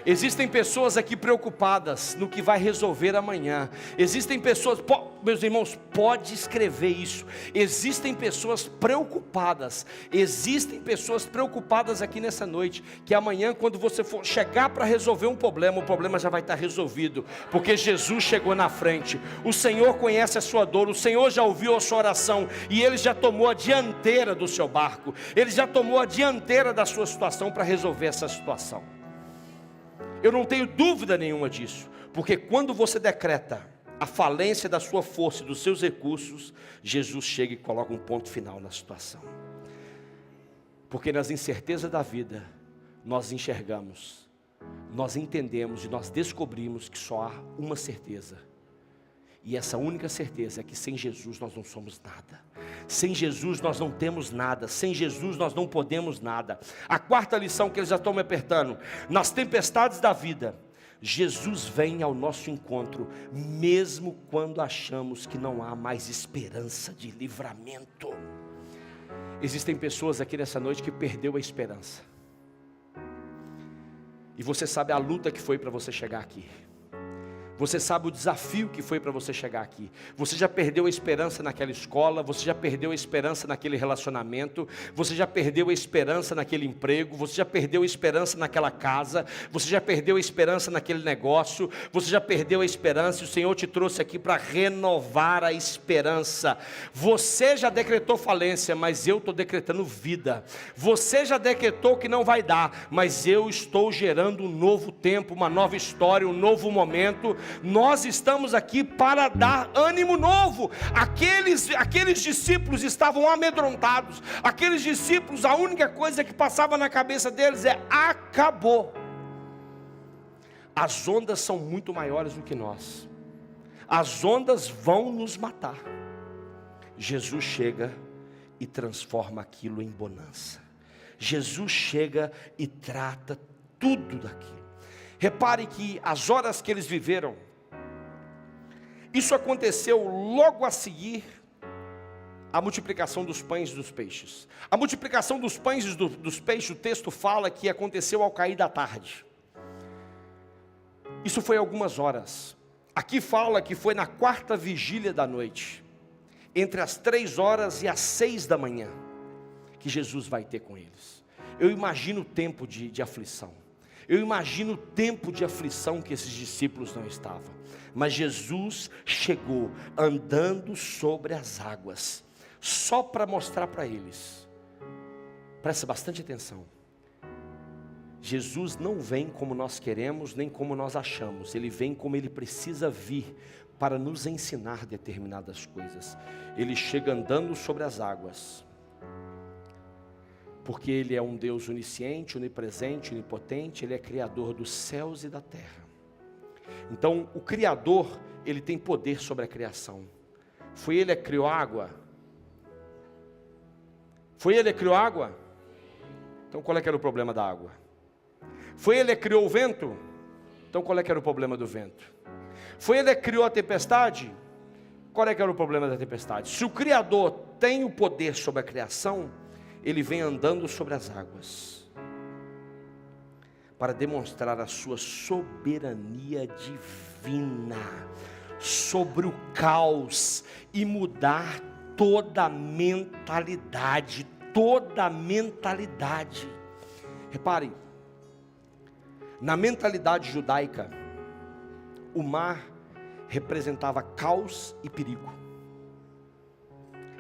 Existem pessoas aqui preocupadas no que vai resolver amanhã. Existem pessoas, meus irmãos, pode escrever isso. Existem pessoas preocupadas. Existem pessoas preocupadas aqui nessa noite, que amanhã, quando você for chegar para resolver um problema, o problema já vai estar resolvido, porque Jesus chegou na frente. O Senhor conhece a sua dor, o Senhor já ouviu a sua oração, e Ele já tomou a dianteira do seu barco. Ele já tomou a dianteira da sua situação para resolver essa situação. Eu não tenho dúvida nenhuma disso, porque quando você decreta a falência da sua força e dos seus recursos, Jesus chega e coloca um ponto final na situação. Porque nas incertezas da vida, nós enxergamos, nós entendemos e nós descobrimos que só há uma certeza. E essa única certeza é que sem Jesus nós não somos nada. Sem Jesus nós não temos nada. Sem Jesus nós não podemos nada. A quarta lição que eles já estão me apertando: nas tempestades da vida, Jesus vem ao nosso encontro, mesmo quando achamos que não há mais esperança de livramento. Existem pessoas aqui nessa noite que perdeu a esperança. E você sabe a luta que foi para você chegar aqui. Você sabe o desafio que foi para você chegar aqui. Você já perdeu a esperança naquela escola. Você já perdeu a esperança naquele relacionamento. Você já perdeu a esperança naquele emprego. Você já perdeu a esperança naquela casa. Você já perdeu a esperança naquele negócio. Você já perdeu a esperança. E o Senhor te trouxe aqui para renovar a esperança. Você já decretou falência, mas eu estou decretando vida. Você já decretou que não vai dar, mas eu estou gerando um novo tempo, uma nova história, um novo momento. Nós estamos aqui para dar ânimo novo. Aqueles discípulos estavam amedrontados. Aqueles discípulos, a única coisa que passava na cabeça deles é: acabou. As ondas são muito maiores do que nós. As ondas vão nos matar. Jesus chega e transforma aquilo em bonança. Jesus chega e trata tudo daquilo. Repare que as horas que eles viveram, isso aconteceu logo a seguir a multiplicação dos pães e dos peixes. A multiplicação dos pães e dos peixes, o texto fala que aconteceu ao cair da tarde. Isso foi algumas horas. Aqui fala que foi na quarta vigília da noite, entre as 3 horas e as 6 da manhã, que Jesus vai ter com eles. Eu imagino o tempo de aflição. Eu imagino o tempo de aflição que esses discípulos não estavam. Mas Jesus chegou andando sobre as águas, só para mostrar para eles. Presta bastante atenção. Jesus não vem como nós queremos, nem como nós achamos. Ele vem como Ele precisa vir, para nos ensinar determinadas coisas. Ele chega andando sobre as águas, porque Ele é um Deus onisciente, onipresente, onipotente. Ele é Criador dos céus e da terra. Então, o Criador, Ele tem poder sobre a criação. Foi Ele que criou a água? Foi Ele que criou a água? Então, qual é que era o problema da água? Foi Ele que criou o vento? Então, qual é que era o problema do vento? Foi Ele que criou a tempestade? Qual é que era o problema da tempestade? Se o Criador tem o poder sobre a criação, Ele vem andando sobre as águas, para demonstrar a sua soberania divina sobre o caos e mudar toda a mentalidade. Reparem, na mentalidade judaica, o mar representava caos e perigo.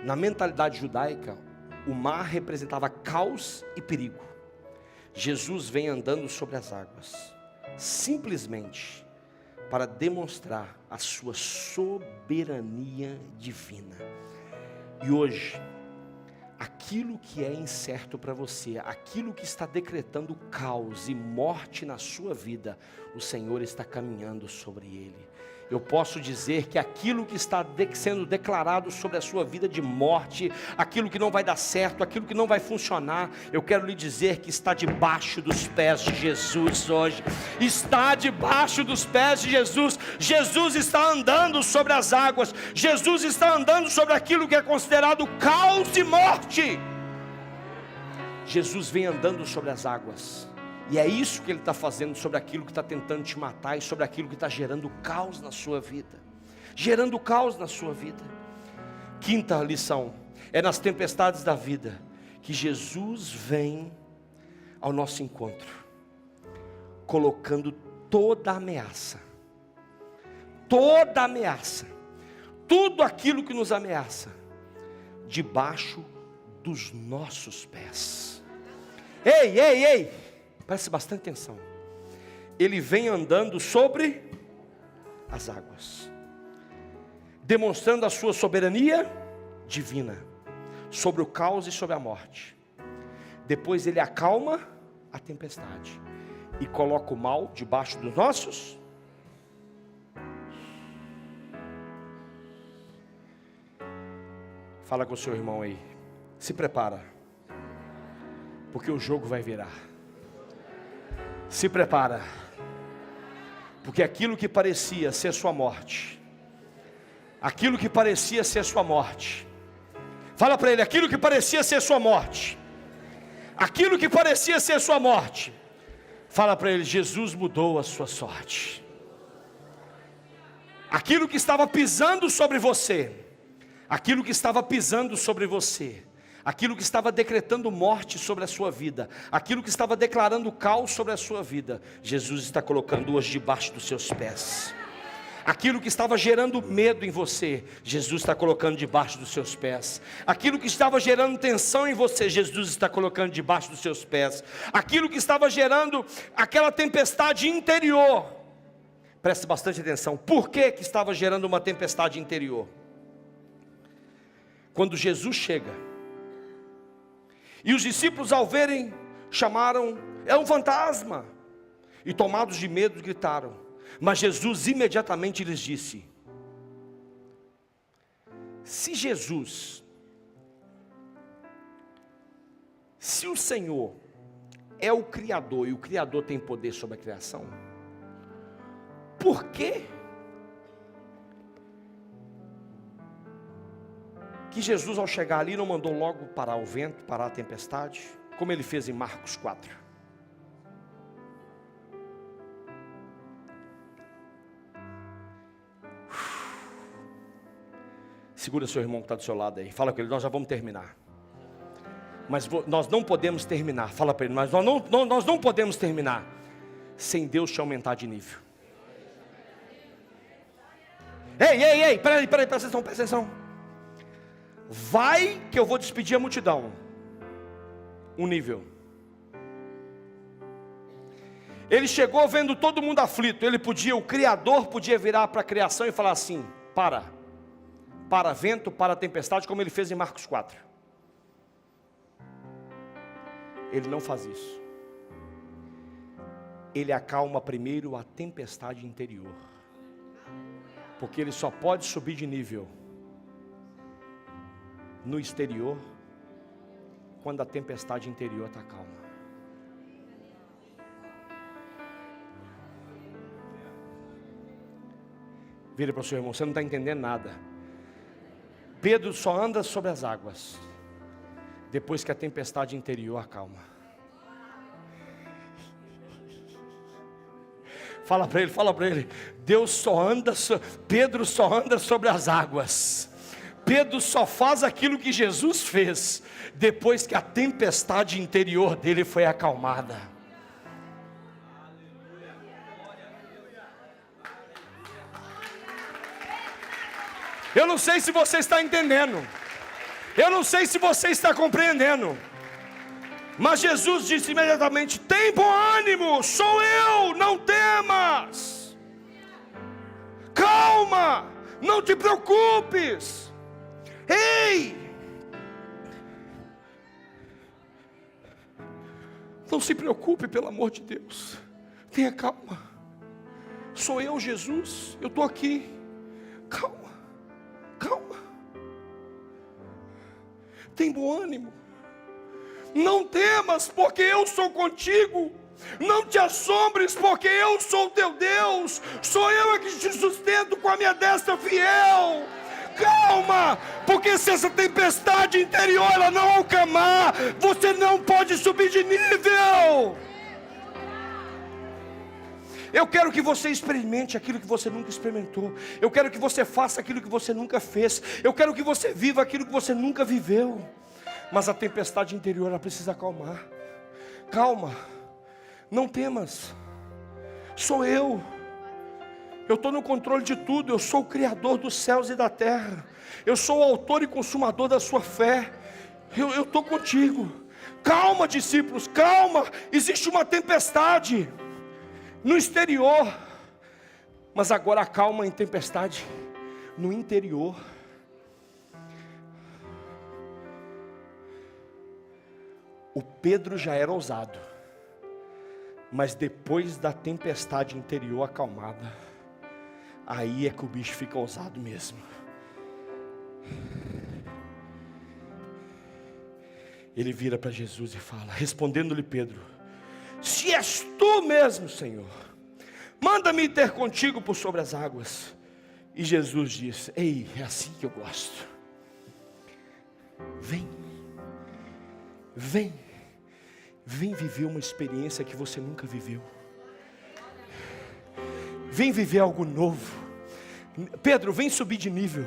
Na mentalidade judaica, o mar representava caos e perigo. Jesus vem andando sobre as águas, simplesmente para demonstrar a sua soberania divina. E hoje, aqui aquilo que é incerto para você, aquilo que está decretando caos e morte na sua vida, o Senhor está caminhando sobre ele. Eu posso dizer que aquilo que está sendo declarado sobre a sua vida de morte, aquilo que não vai dar certo, aquilo que não vai funcionar, eu quero lhe dizer que está debaixo dos pés de Jesus hoje. Está debaixo dos pés de Jesus. Jesus está andando sobre as águas. Jesus está andando sobre aquilo que é considerado caos e morte. Jesus vem andando sobre as águas. E é isso que Ele está fazendo sobre aquilo que está tentando te matar e sobre aquilo que está gerando caos na sua vida. Gerando caos na sua vida. Quinta lição, é nas tempestades da vida que Jesus vem ao nosso encontro, colocando toda ameaça, tudo aquilo que nos ameaça, debaixo dos nossos pés. Ei! Preste bastante atenção. Ele vem andando sobre as águas, demonstrando a sua soberania divina sobre o caos e sobre a morte. Depois ele acalma a tempestade e coloca o mal debaixo dos nossos. Fala com o seu irmão aí. Se prepara, porque o jogo vai virar. Se prepara, porque aquilo que parecia ser sua morte, fala para ele, aquilo que parecia ser sua morte, fala para ele, Jesus mudou a sua sorte. Aquilo que estava pisando sobre você, aquilo que estava decretando morte sobre a sua vida, aquilo que estava declarando caos sobre a sua vida, Jesus está colocando hoje debaixo dos seus pés. Aquilo que estava gerando medo em você, Jesus está colocando debaixo dos seus pés. Aquilo que estava gerando tensão em você, Jesus está colocando debaixo dos seus pés. Aquilo que estava gerando aquela tempestade interior, preste bastante atenção. Por que estava gerando uma tempestade interior? Quando Jesus chega, e os discípulos, ao verem, chamaram, é um fantasma, e tomados de medo gritaram. Mas Jesus imediatamente lhes disse: se o Senhor é o Criador, e o Criador tem poder sobre a criação, por que Jesus, ao chegar ali, não mandou logo parar o vento, parar a tempestade, como ele fez em Marcos 4? Segura seu irmão que está do seu lado aí, fala com ele, nós já vamos terminar. Mas nós não podemos terminar, fala para ele, mas nós não podemos terminar sem Deus te aumentar de nível. Ei, peraí, presta atenção. Vai que eu vou despedir a multidão. Um nível. Ele chegou vendo todo mundo aflito. O Criador podia virar para a criação e falar assim: para vento, para a tempestade, como ele fez em Marcos 4. Ele não faz isso. Ele acalma primeiro a tempestade interior, porque ele só pode subir de nível no exterior quando a tempestade interior está calma. Vira para o seu irmão, você não está entendendo nada. Pedro só anda sobre as águas depois que a tempestade interior acalma. Fala para ele, Pedro só anda sobre as águas. Pedro só faz aquilo que Jesus fez depois que a tempestade interior dele foi acalmada. Eu não sei se você está entendendo, eu não sei se você está compreendendo, mas Jesus disse imediatamente: tem bom ânimo, sou eu, não temas, calma, não te preocupes. Ei, Não se preocupe, pelo amor de Deus. Tenha calma. Sou eu, Jesus. Eu estou aqui. Calma. Calma. Tem bom ânimo. Não temas, porque eu sou contigo. Não te assombres, porque eu sou teu Deus. Sou eu que te sustento com a minha destra fiel. Calma, porque se essa tempestade interior ela não acalmar, você não pode subir de nível. Eu quero que você experimente aquilo que você nunca experimentou. Eu quero que você faça aquilo que você nunca fez. Eu quero que você viva aquilo que você nunca viveu. Mas a tempestade interior ela precisa acalmar. Calma, não temas. Sou eu. Eu estou no controle de tudo. Eu sou o Criador dos céus e da terra. Eu sou o autor e consumador da sua fé. Eu estou contigo. Calma, discípulos, calma. Existe uma tempestade no exterior, mas agora acalma em tempestade no interior. O Pedro já era ousado, mas depois da tempestade interior acalmada, aí é que o bicho fica ousado mesmo. Ele vira para Jesus e fala, respondendo-lhe Pedro: se és tu mesmo, Senhor, manda-me ter contigo por sobre as águas. E Jesus diz: ei, é assim que eu gosto. Vem, vem, vem viver uma experiência que você nunca viveu. Vem viver algo novo. Pedro, vem subir de nível.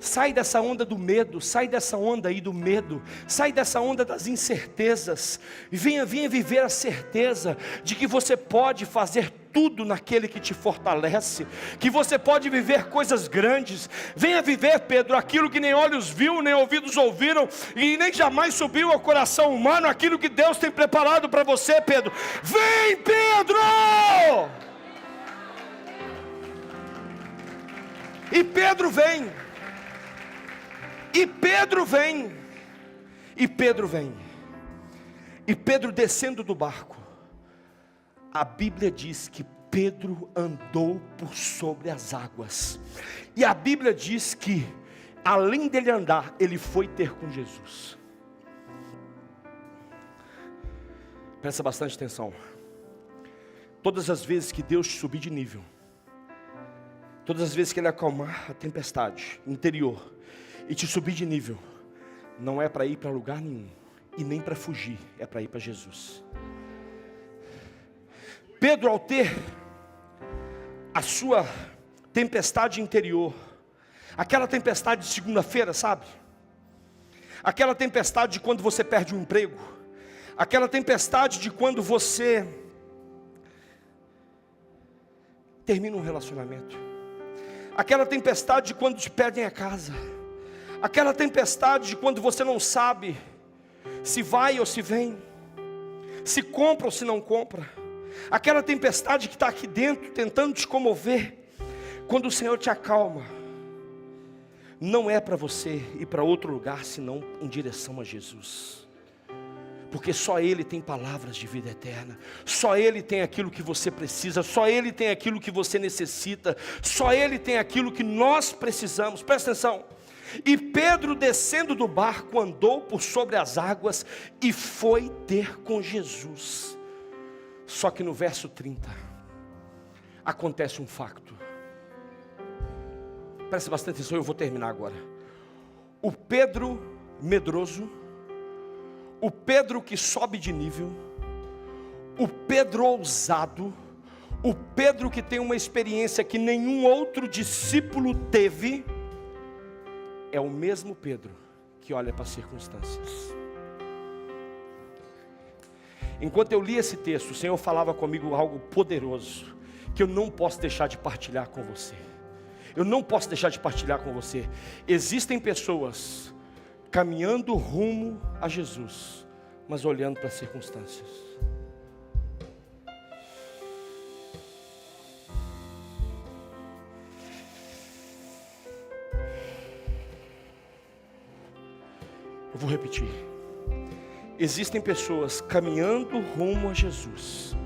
Sai dessa onda do medo, sai dessa onda aí do medo, sai dessa onda das incertezas, e venha viver a certeza de que você pode fazer tudo naquele que te fortalece, que você pode viver coisas grandes. Venha viver, Pedro, aquilo que nem olhos viu, nem ouvidos ouviram, e nem jamais subiu ao coração humano, aquilo que Deus tem preparado para você, Pedro. Vem, Pedro! E Pedro vem. E Pedro vem, e Pedro vem, e Pedro descendo do barco, a Bíblia diz que Pedro andou por sobre as águas, e a Bíblia diz que, além dele andar, ele foi ter com Jesus. Presta bastante atenção. Todas as vezes que Deus te subir de nível, todas as vezes que Ele acalmar a tempestade interior, e te subir de nível, não é para ir para lugar nenhum, e nem para fugir, é para ir para Jesus. Pedro, ao ter a sua tempestade interior, aquela tempestade de segunda-feira, sabe? Aquela tempestade de quando você perde um emprego, aquela tempestade de quando você termina um relacionamento, aquela tempestade de quando te perdem a casa, aquela tempestade de quando você não sabe se vai ou se vem, se compra ou se não compra, aquela tempestade que está aqui dentro tentando te comover. Quando o Senhor te acalma, não é para você ir para outro lugar senão em direção a Jesus, porque só Ele tem palavras de vida eterna, só Ele tem aquilo que você precisa, só Ele tem aquilo que você necessita, só Ele tem aquilo que nós precisamos. Presta atenção. E Pedro, descendo do barco, andou por sobre as águas e foi ter com Jesus. Só que no verso 30 acontece um facto. Preste bastante atenção, eu vou terminar agora. O Pedro medroso, o Pedro que sobe de nível, o Pedro ousado, o Pedro que tem uma experiência que nenhum outro discípulo teve, é o mesmo Pedro que olha para as circunstâncias. Enquanto eu li esse texto, o Senhor falava comigo algo poderoso, que eu não posso deixar de partilhar com você. Eu não posso deixar de partilhar com você. Existem pessoas caminhando rumo a Jesus, mas olhando para as circunstâncias. Eu vou repetir. existem pessoas caminhando rumo a Jesus.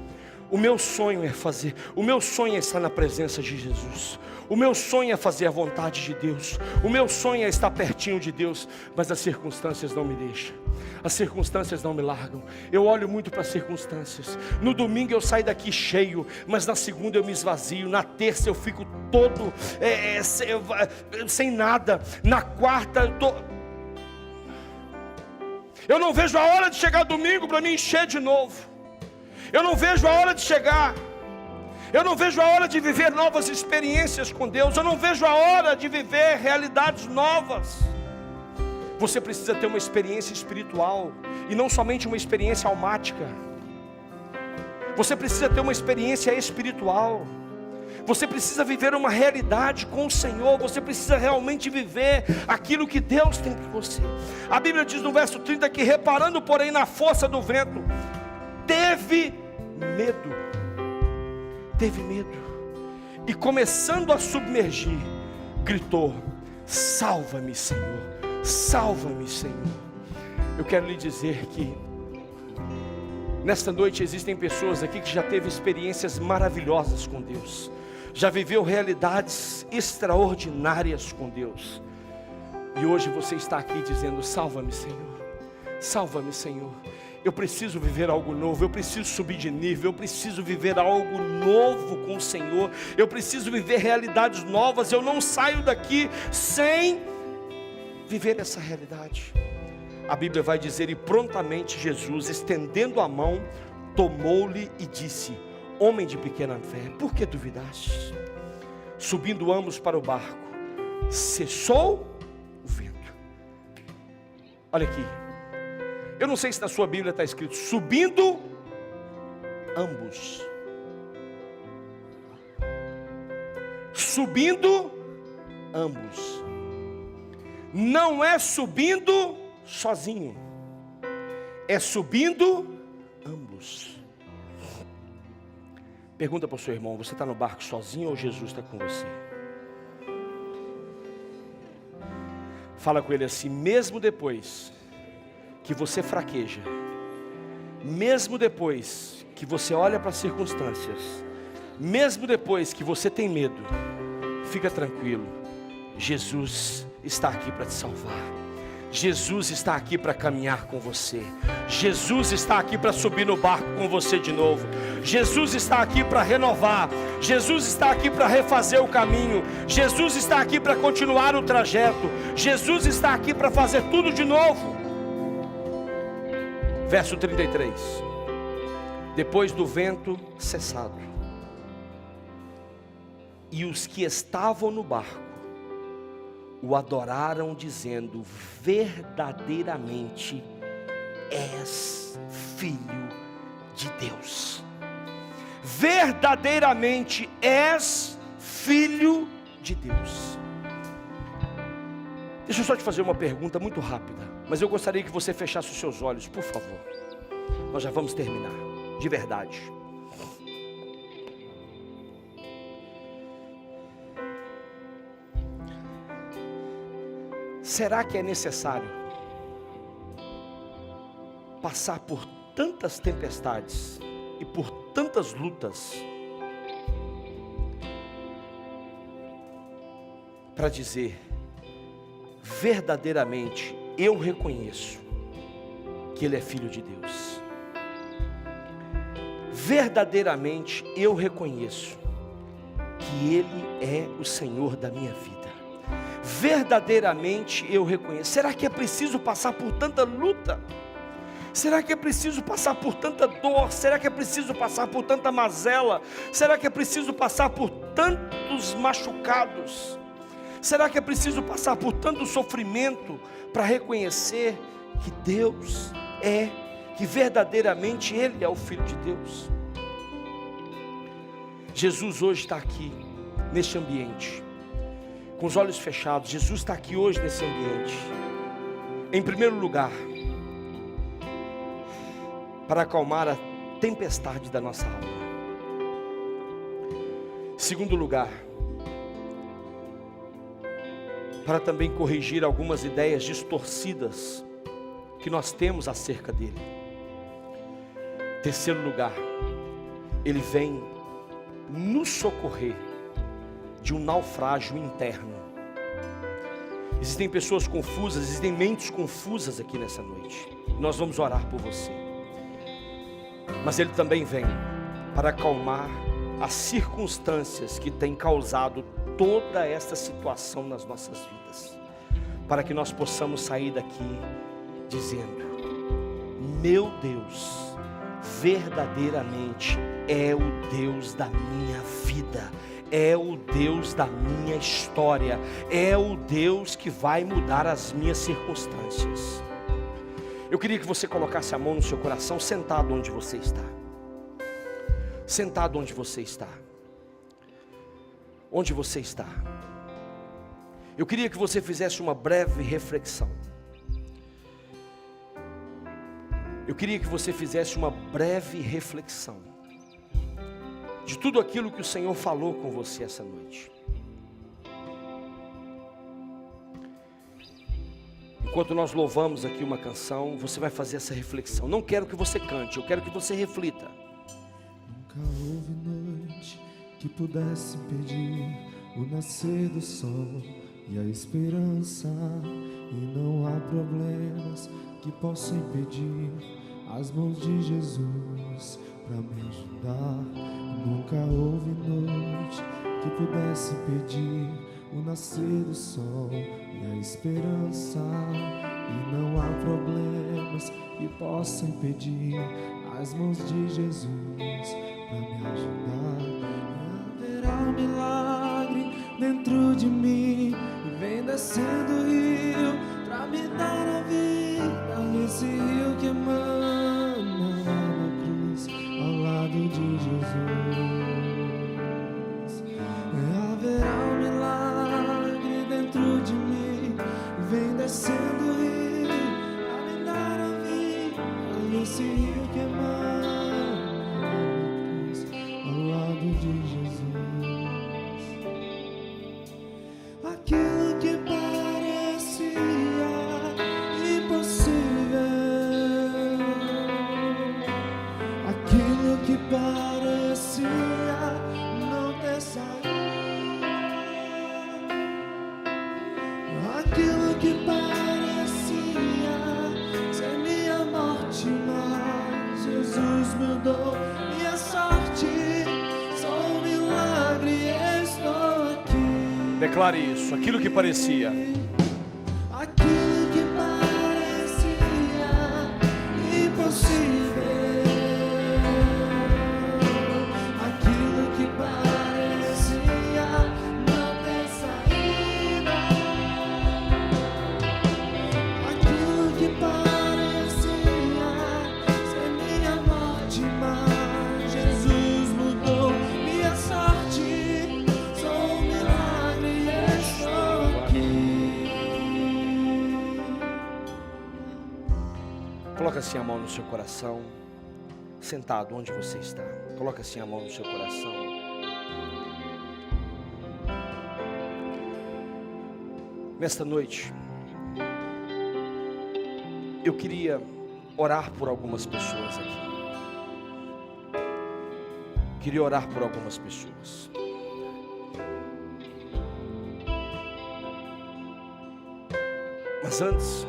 O meu sonho é estar na presença de Jesus. O meu sonho é fazer a vontade de Deus. O meu sonho é estar pertinho de Deus. Mas as circunstâncias não me deixam. As circunstâncias não me largam. Eu olho muito para as circunstâncias. No domingo eu saio daqui cheio, mas na segunda eu me esvazio. Na terça eu fico todo sem nada. Na quarta eu não vejo a hora de chegar domingo para me encher de novo. Eu não vejo a hora de chegar. Eu não vejo a hora de viver novas experiências com Deus. Eu não vejo a hora de viver realidades novas. Você precisa ter uma experiência espiritual, e não somente uma experiência almática. Você precisa ter uma experiência espiritual. Você precisa viver uma realidade com o Senhor. Você precisa realmente viver aquilo que Deus tem para você. A Bíblia diz no verso 30 que, reparando porém na força do vento, teve medo, e começando a submergir, gritou: salva-me, Senhor, salva-me, Senhor. Eu quero lhe dizer que nesta noite existem pessoas aqui que já teve experiências maravilhosas com Deus, já viveu realidades extraordinárias com Deus, e hoje você está aqui dizendo: salva-me, Senhor, salva-me, Senhor. Eu preciso viver algo novo, eu preciso subir de nível, eu preciso viver algo novo com o Senhor, eu preciso viver realidades novas. Eu não saio daqui sem viver essa realidade. A Bíblia vai dizer: e prontamente Jesus, estendendo a mão, tomou-lhe e disse: homem de pequena fé, por que duvidaste? Subindo ambos para o barco, cessou o vento. Olha aqui, eu não sei se na sua Bíblia está escrito subindo ambos. Subindo ambos. Não é subindo sozinho, é subindo ambos. Pergunta para o seu irmão: você está no barco sozinho ou Jesus está com você? Fala com ele assim: mesmo depois que você fraqueja, mesmo depois que você olha para as circunstâncias, mesmo depois que você tem medo, fica tranquilo, Jesus está aqui para te salvar. Jesus está aqui para caminhar com você. Jesus está aqui para subir no barco com você de novo. Jesus está aqui para renovar. Jesus está aqui para refazer o caminho. Jesus está aqui para continuar o trajeto. Jesus está aqui para fazer tudo de novo. Verso 33. Depois do vento cessado, e os que estavam no barco o adoraram, dizendo: verdadeiramente és filho de Deus. Verdadeiramente és filho de Deus. Deixa eu só te fazer uma pergunta muito rápida, mas eu gostaria que você fechasse os seus olhos, por favor. Nós já vamos terminar, de verdade. Será que é necessário passar por tantas tempestades e por tantas lutas para dizer: verdadeiramente eu reconheço que Ele é Filho de Deus? Verdadeiramente eu reconheço que Ele é o Senhor da minha vida. Verdadeiramente eu reconheço. Será que é preciso passar por tanta luta? Será que é preciso passar por tanta dor? Será que é preciso passar por tanta mazela? Será que é preciso passar por tantos machucados? Será que é preciso passar por tanto sofrimento para reconhecer que Deus que verdadeiramente Ele é o Filho de Deus? Jesus hoje está aqui, neste ambiente, com os olhos fechados. Jesus está aqui hoje nesse ambiente, em primeiro lugar, para acalmar a tempestade da nossa alma. Em segundo lugar, para também corrigir algumas ideias distorcidas que nós temos acerca dele. Terceiro lugar, ele vem nos socorrer de um naufrágio interno. Existem pessoas confusas, existem mentes confusas aqui nessa noite. Nós vamos orar por você. Mas ele também vem para acalmar as circunstâncias que têm causado toda esta situação nas nossas vidas, para que nós possamos sair daqui dizendo: meu Deus verdadeiramente é o Deus da minha vida, é o Deus da minha história, é o Deus que vai mudar as minhas circunstâncias. Eu queria que você colocasse a mão no seu coração, sentado onde você está. Sentado onde você está. Onde você está. Eu queria que você fizesse uma breve reflexão. Eu queria que você fizesse uma breve reflexão de tudo aquilo que o Senhor falou com você essa noite. Enquanto nós louvamos aqui uma canção, você vai fazer essa reflexão. Não quero que você cante, eu quero que você reflita. Nunca houve noite que pudesse impedir o nascer do sol e a esperança, e não há problemas que possam impedir as mãos de Jesus para me ajudar. Nunca houve noite que pudesse impedir o nascer do sol e a esperança, e não há problemas que possam impedir as mãos de Jesus para me ajudar. Haverá um milagre dentro de mim, e vem descendo o rio para me dar a vida. Esse rio que emana na cruz ao lado de Jesus. Haverá um milagre dentro de mim, e vem descendo o rio para me dar a vida. Esse rio que emana ao lado de Jesus. Aquilo que parecia impossível, aquilo que parecia não ter saída, aquilo que parecia ser minha morte, mas Jesus mudou minha sorte. Sou um milagre, estou aqui. Declare isso, aquilo que parecia. Aquilo que parecia impossível, aquilo que parecia não ter saída, aquilo que parecia ser minha morte, mas Jesus mudou minha sorte. Sou um milagre, estou aqui. Coloca assim a mão no seu coração, sentado onde você está. Coloca assim a mão no seu coração. Nesta noite, eu queria orar por algumas pessoas aqui. Queria orar por algumas pessoas. Mas antes,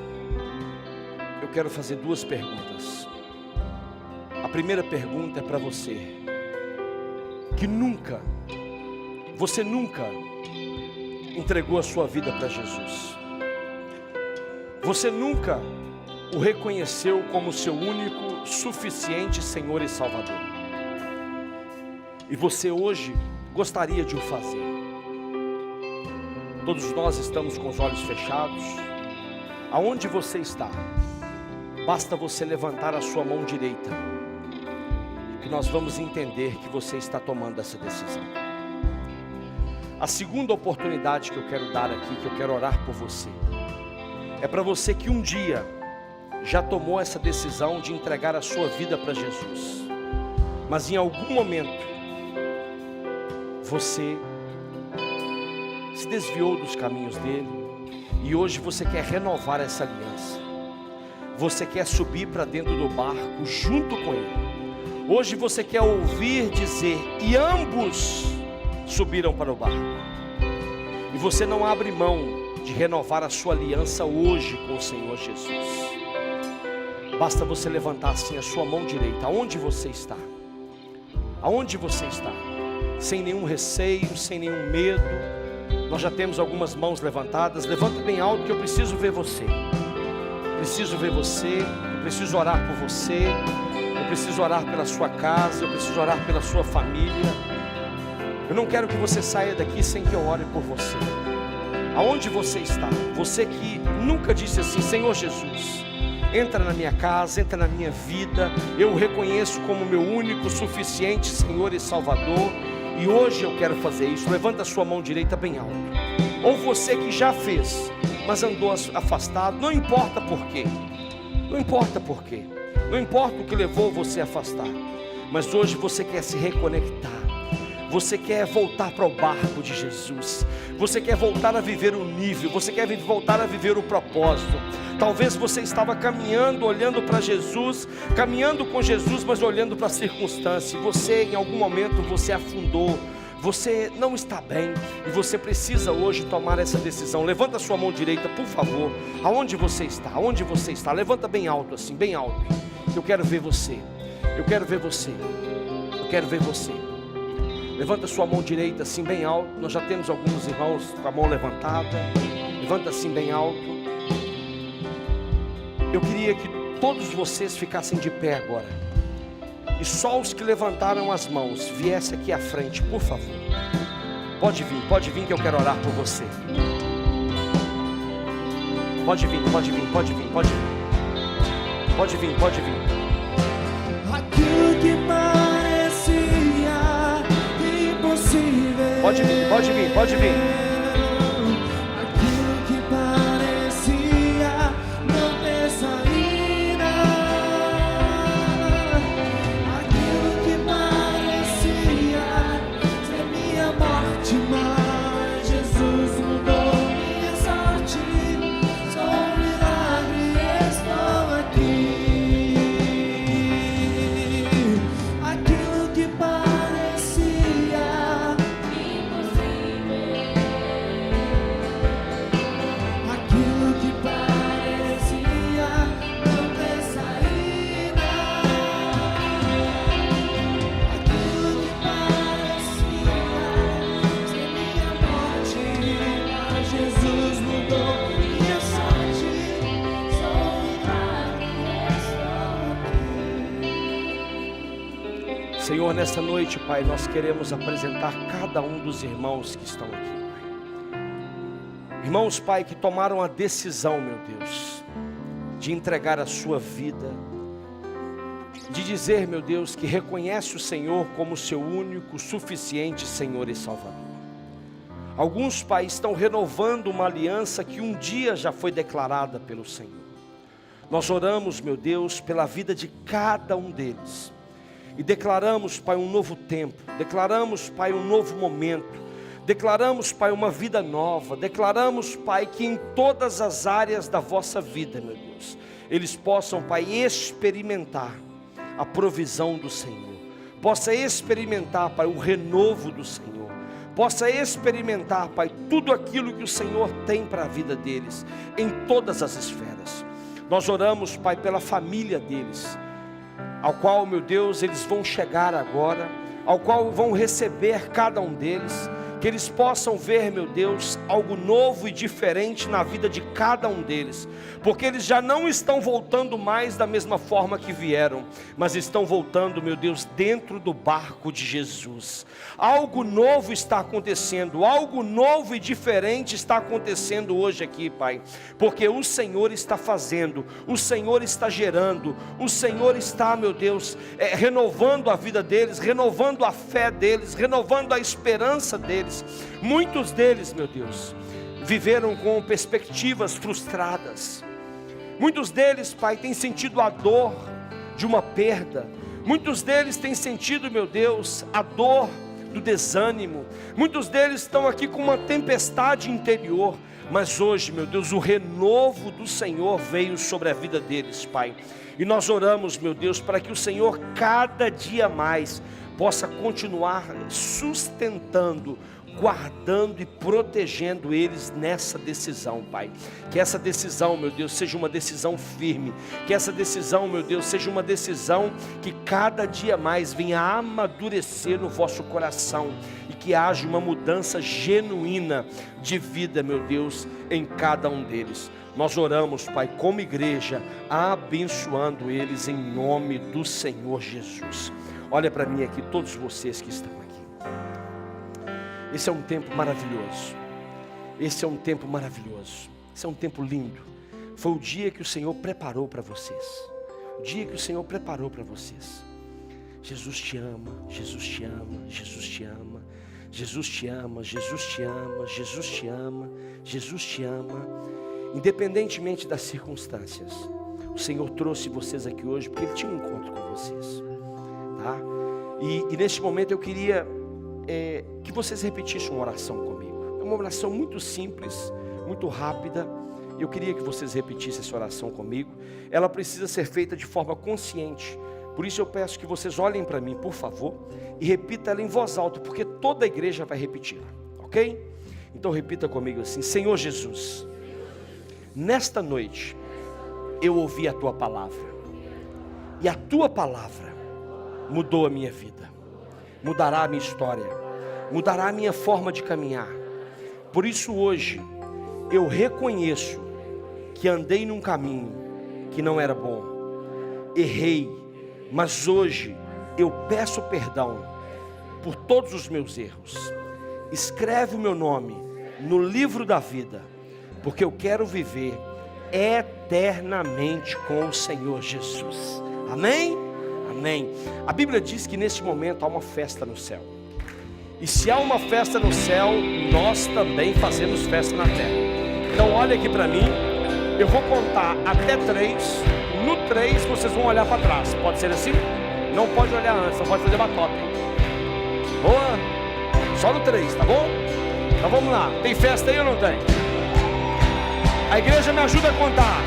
eu quero fazer duas perguntas. A primeira pergunta é para você que você nunca entregou a sua vida para Jesus. Você nunca o reconheceu como seu único, suficiente Senhor e Salvador. E você hoje gostaria de o fazer. Todos nós estamos com os olhos fechados. Aonde você está, basta você levantar a sua mão direita, que nós vamos entender que você está tomando essa decisão. A segunda oportunidade que eu quero dar aqui, que eu quero orar por você, é para você que um dia já tomou essa decisão de entregar a sua vida para Jesus, mas em algum momento você se desviou dos caminhos dele, e hoje você quer renovar essa aliança. você quer subir para dentro do barco junto com Ele. Hoje você quer ouvir dizer, e ambos subiram para o barco. E você não abre mão de renovar a sua aliança hoje com o Senhor Jesus. Basta você levantar assim a sua mão direita, aonde você está. Aonde você está, sem nenhum receio, sem nenhum medo. Nós já temos algumas mãos levantadas. Levanta bem alto que eu preciso ver você. Preciso ver você, eu preciso orar por você, eu preciso orar pela sua casa, eu preciso orar pela sua família. Eu não quero que você saia daqui sem que eu ore por você. Aonde você está? Você que nunca disse assim, Senhor Jesus, entra na minha casa, entra na minha vida. Eu o reconheço como meu único, suficiente Senhor e Salvador. E hoje eu quero fazer isso. Levanta a sua mão direita bem alto. Ou você que já fez, mas andou afastado. Não importa por quê. Não importa por quê. Não importa o que levou você a afastar. Mas hoje você quer se reconectar. Você quer voltar para o barco de Jesus. Você quer voltar a viver o nível. Você quer voltar a viver o propósito. Talvez você estava caminhando, olhando para Jesus, caminhando com Jesus, mas olhando para a circunstância. Você, em algum momento, você afundou. Você não está bem e você precisa hoje tomar essa decisão. Levanta a sua mão direita, por favor. Aonde você está? Aonde você está? Levanta bem alto assim, bem alto. Eu quero ver você. Eu quero ver você. Eu quero ver você. Levanta a sua mão direita assim bem alto. Nós já temos alguns irmãos com a mão levantada. Levanta assim bem alto. Eu queria que todos vocês ficassem de pé agora. E só os que levantaram as mãos viessem aqui à frente, por favor. Pode vir que eu quero orar por você. Pode vir. Pode vir. Aquilo que parecia impossível. Pode vir. Aquilo que parecia não ter saída. Aquilo que parecia ser minha morte, mas Jesus mudou minha sorte. Sou um milagre, estou aqui. Aquilo que parecia aquilo que parecia não ter saída. Aquilo que parecia ser minha morte, mas Jesus mudou minha sorte. Sou um milagre, estou aqui. Senhor, nesta noite, Pai, nós queremos apresentar cada um dos irmãos que estão aqui, Pai. Irmãos, Pai, que tomaram a decisão, meu Deus, de entregar a sua vida, de dizer, meu Deus, que reconhece o Senhor como seu único, suficiente Senhor e Salvador. Alguns, Pai, estão renovando uma aliança que um dia já foi declarada pelo Senhor. Nós oramos, meu Deus, pela vida de cada um deles. E declaramos, Pai, um novo tempo. Declaramos, Pai, um novo momento. Declaramos, Pai, uma vida nova. Declaramos, Pai, que em todas as áreas da vossa vida, meu Deus, eles possam, Pai, experimentar a provisão do Senhor. Possa experimentar, Pai, o renovo do Senhor. Possa experimentar, Pai, tudo aquilo que o Senhor tem para a vida deles, em todas as esferas. Nós oramos, Pai, pela família deles, ao qual, meu Deus, eles vão chegar agora, ao qual vão receber cada um deles, que eles possam ver, meu Deus, algo novo e diferente na vida de cada um deles, porque eles já não estão voltando mais da mesma forma que vieram, mas estão voltando, meu Deus, dentro do barco de Jesus. Algo novo está acontecendo, algo novo e diferente está acontecendo hoje aqui, Pai, porque o Senhor está fazendo, o Senhor está gerando, o Senhor está, meu Deus, renovando a vida deles, renovando a fé deles, renovando a esperança deles. Muitos deles, meu Deus, viveram com perspectivas frustradas. Muitos deles, Pai, têm sentido a dor de uma perda. Muitos deles têm sentido, meu Deus, a dor do desânimo. Muitos deles estão aqui com uma tempestade interior, mas hoje, meu Deus, o renovo do Senhor veio sobre a vida deles, Pai. E nós oramos, meu Deus, para que o Senhor cada dia mais possa continuar sustentando, guardando e protegendo eles nessa decisão, Pai. Que essa decisão, meu Deus, seja uma decisão firme. Que essa decisão, meu Deus, seja uma decisão que cada dia mais venha a amadurecer no vosso coração. E que haja uma mudança genuína de vida, meu Deus, em cada um deles. Nós oramos, Pai, como igreja, abençoando eles em nome do Senhor Jesus. Olha para mim aqui, todos vocês que estão aqui. Esse é um tempo maravilhoso. Esse é um tempo maravilhoso. Esse é um tempo lindo. Foi o dia que o Senhor preparou para vocês. O dia que o Senhor preparou para vocês. Jesus te ama, Jesus te ama, Jesus te ama. Jesus te ama, Jesus te ama, Jesus te ama, Jesus te ama. Independentemente das circunstâncias, o Senhor trouxe vocês aqui hoje porque Ele tinha um encontro com vocês, tá? E neste momento eu queria que vocês repetissem uma oração comigo. É uma oração muito simples, muito rápida. Eu queria que vocês repetissem essa oração comigo. Ela precisa ser feita de forma consciente. Por isso eu peço que vocês olhem para mim, por favor, e repita ela em voz alta, porque toda a igreja vai repeti-la, ok? Então repita comigo assim: Senhor Jesus, nesta noite eu ouvi a Tua palavra, e a Tua palavra mudou a minha vida, mudará a minha história, mudará a minha forma de caminhar. Por isso hoje eu reconheço que andei num caminho que não era bom, errei, mas hoje eu peço perdão por todos os meus erros. Escreve o meu nome no livro da vida, porque eu quero viver eternamente com o Senhor Jesus. Amém? Amém. A Bíblia diz que neste momento há uma festa no céu. E se há uma festa no céu, nós também fazemos festa na terra. Então olha aqui para mim. Eu vou contar até 3. No 3 vocês vão olhar para trás. Pode ser assim? Não pode olhar antes, não pode fazer batota. Boa? Só no 3, tá bom? Então vamos lá. Tem festa aí ou não tem? A igreja me ajuda a contar.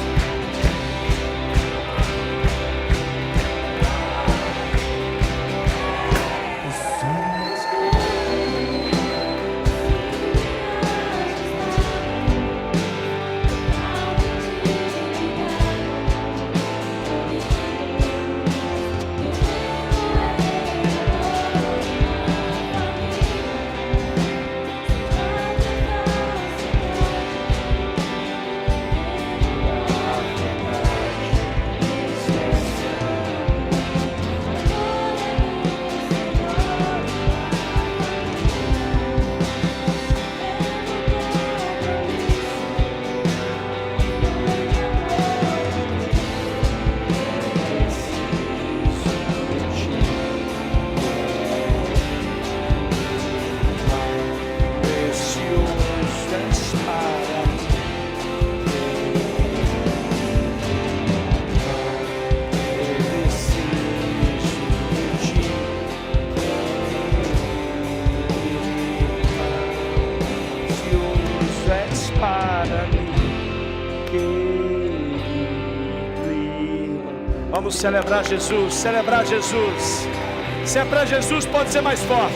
Vamos celebrar Jesus, celebrar Jesus. Se é para Jesus, pode ser mais forte.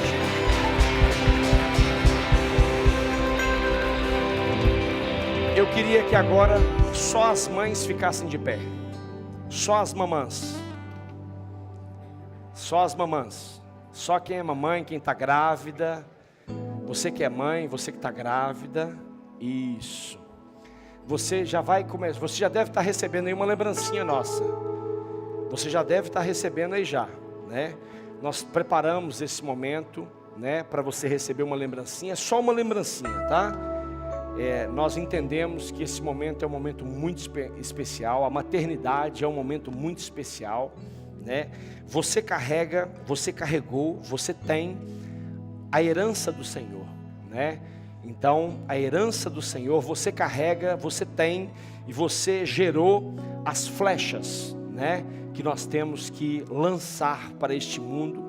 Eu queria que agora só as mães ficassem de pé. Só as mamãs. Só as mamãs. Só quem é mamãe, quem está grávida. Você que é mãe, você que está grávida. Isso. Você já vai começar. Você já deve estar recebendo aí uma lembrancinha nossa. Você já deve estar recebendo aí já, né? Nós preparamos esse momento, né, para você receber uma lembrancinha. É só uma lembrancinha, tá? Nós entendemos que esse momento é um momento muito especial. A maternidade é um momento muito especial, né? Você carrega, você carregou, você tem a herança do Senhor, né? Então, a herança do Senhor, você carrega, você tem, e você gerou as flechas, né, que nós temos que lançar para este mundo.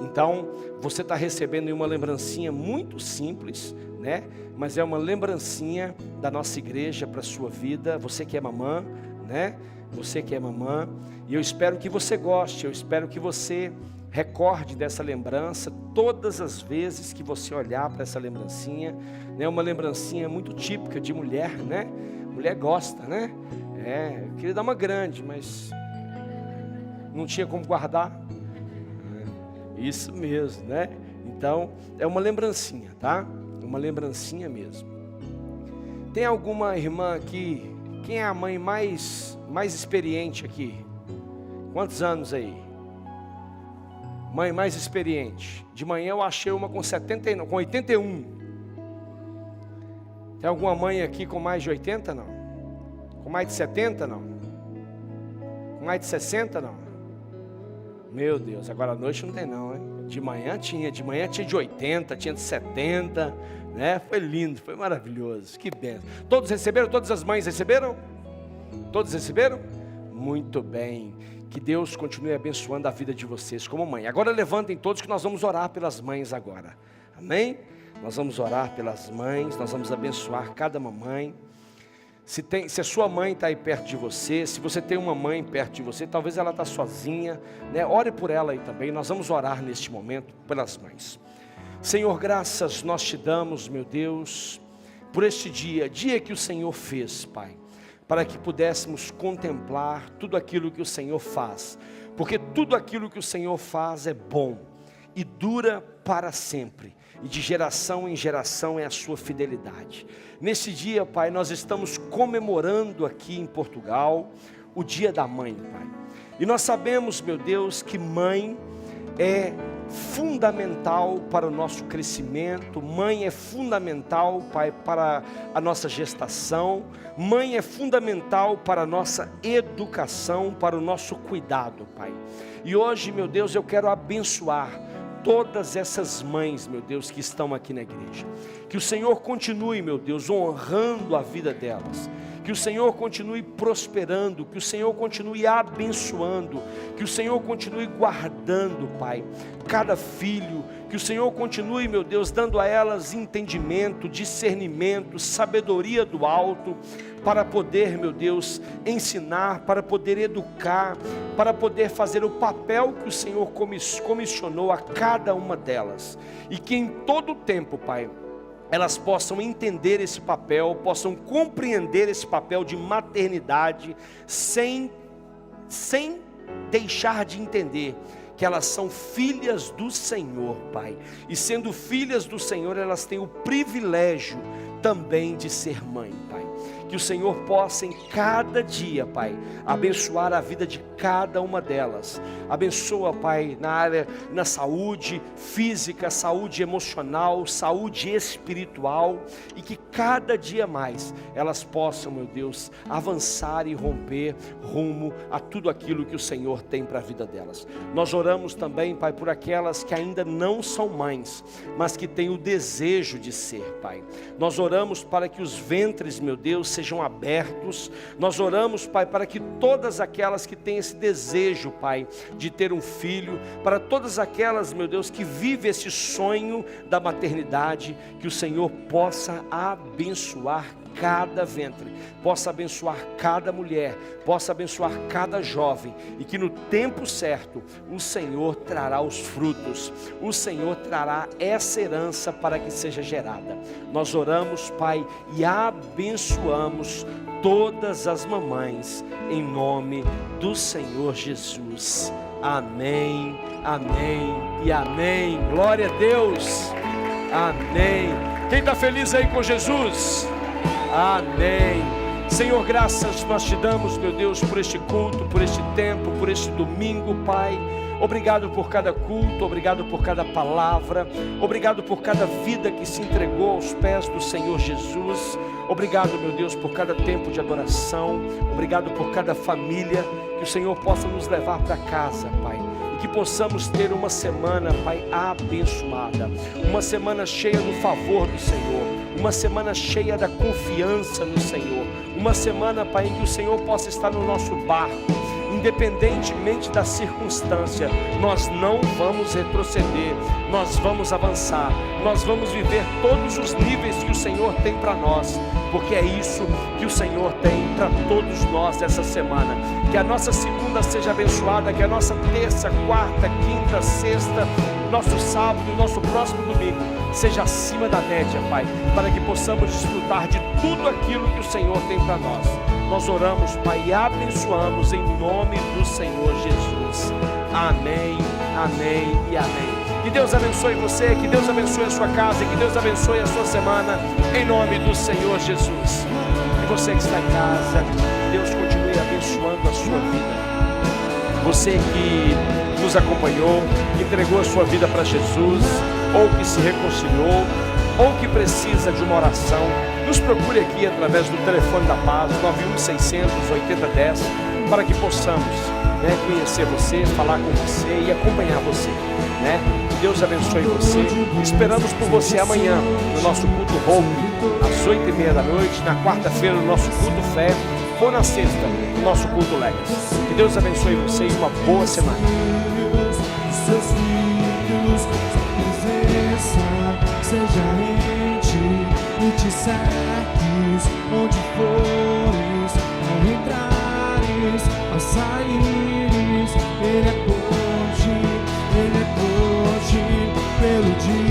Então, você está recebendo uma lembrancinha muito simples, né? Mas é uma lembrancinha da nossa igreja para a sua vida. Você que é mamã, né? Você que é mamã. E eu espero que você goste, eu espero que você recorde dessa lembrança todas as vezes que você olhar para essa lembrancinha. É uma lembrancinha muito típica de mulher, né? Mulher gosta, né? Eu queria dar uma grande, mas não tinha como guardar. Isso mesmo, né? Então, é uma lembrancinha, tá? Uma lembrancinha mesmo. Tem alguma irmã aqui? Quem é a mãe mais experiente aqui? Quantos anos aí? Mãe mais experiente. De manhã eu achei uma com 81. Tem alguma mãe aqui com mais de 80? Não. Com mais de 70? Não. Com mais de 60? Não. Meu Deus, agora à noite não tem não, hein? De manhã tinha de 80, tinha de 70, né? Foi lindo, foi maravilhoso, que bênção. Todos receberam? Todas as mães receberam? Todos receberam? Muito bem, que Deus continue abençoando a vida de vocês como mãe. Agora levantem todos que nós vamos orar pelas mães agora, amém? Nós vamos orar pelas mães, nós vamos abençoar cada mamãe. Se a sua mãe está aí perto de você, se você tem uma mãe perto de você, talvez ela está sozinha, né? Ore por ela aí também. Nós vamos orar neste momento pelas mães. Senhor, graças nós te damos, meu Deus, por este dia que o Senhor fez, Pai, para que pudéssemos contemplar tudo aquilo que o Senhor faz, porque tudo aquilo que o Senhor faz é bom e dura para sempre, e de geração em geração é a sua fidelidade. Nesse dia, Pai, nós estamos comemorando aqui em Portugal o Dia da Mãe, Pai. E nós sabemos, meu Deus, que mãe é fundamental para o nosso crescimento, mãe é fundamental, Pai, para a nossa gestação, mãe é fundamental para a nossa educação, para o nosso cuidado, Pai. E hoje, meu Deus, eu quero abençoar todas essas mães, meu Deus, que estão aqui na igreja. Que o Senhor continue, meu Deus, honrando a vida delas. Que o Senhor continue prosperando, que o Senhor continue abençoando, que o Senhor continue guardando, Pai, cada filho, que o Senhor continue, meu Deus, dando a elas entendimento, discernimento, sabedoria do alto, para poder, meu Deus, ensinar, para poder educar, para poder fazer o papel que o Senhor comissionou a cada uma delas, e que em todo o tempo, Pai, elas possam entender esse papel, possam compreender esse papel de maternidade, sem deixar de entender que elas são filhas do Senhor, Pai. E sendo filhas do Senhor, elas têm o privilégio também de ser mãe, Pai. Que o Senhor possa em cada dia, Pai, abençoar a vida de cada uma delas. Abençoa, Pai, na saúde física, saúde emocional, saúde espiritual, e que cada dia mais elas possam, meu Deus, avançar e romper rumo a tudo aquilo que o Senhor tem para a vida delas. Nós oramos também, Pai, por aquelas que ainda não são mães, mas que têm o desejo de ser, Pai. Nós oramos para que os ventres, meu Deus, sejam abertos. Nós oramos, Pai, para que todas aquelas que têm esse desejo, Pai, de ter um filho, para todas aquelas, meu Deus, que vivem esse sonho da maternidade, que o Senhor possa abençoar cada ventre, possa abençoar cada mulher, possa abençoar cada jovem, e que no tempo certo o Senhor trará os frutos, o Senhor trará essa herança para que seja gerada. Nós oramos, Pai, e abençoamos todas as mamães, em nome do Senhor Jesus. Amém, amém e amém. Glória a Deus. Amém. Quem está feliz aí com Jesus? Amém. Senhor, graças nós te damos, meu Deus, por este culto, por este tempo, por este domingo, Pai. Obrigado por cada culto, obrigado por cada palavra, obrigado por cada vida que se entregou aos pés do Senhor Jesus. Obrigado, meu Deus, por cada tempo de adoração, obrigado por cada família. Que o Senhor possa nos levar para casa, Pai, e que possamos ter uma semana, Pai, abençoada, uma semana cheia do favor do Senhor, uma semana cheia da confiança no Senhor, uma semana, Pai, em que o Senhor possa estar no nosso barco, independentemente da circunstância, nós não vamos retroceder, nós vamos avançar, nós vamos viver todos os níveis que o Senhor tem para nós, porque é isso que o Senhor tem para todos nós essa semana. Que a nossa segunda seja abençoada, que a nossa terça, quarta, quinta, sexta, nosso sábado, nosso próximo domingo seja acima da média, Pai, para que possamos desfrutar de tudo aquilo que o Senhor tem para nós. Nós oramos, Pai, e abençoamos em nome do Senhor Jesus. Amém, amém e amém. Que Deus abençoe você, que Deus abençoe a sua casa, que Deus abençoe a sua semana, em nome do Senhor Jesus. E você que está em casa, Deus continue abençoando a sua vida. Você que nos acompanhou, que entregou a sua vida para Jesus, ou que se reconciliou, ou que precisa de uma oração, nos procure aqui através do telefone da paz, 91600-8010, para que possamos conhecer você, falar com você e acompanhar você. Deus abençoe você. Esperamos por você amanhã no nosso culto Hope, às 8h30 da noite, na quarta-feira no nosso culto Fé, ou na sexta no nosso culto Legacy. Que Deus abençoe vocês, uma boa semana. Seus filhos, sua presença seja em ti e te cerques onde fores, ao entrares, ao saíres. Ele é por ti, pelo dia.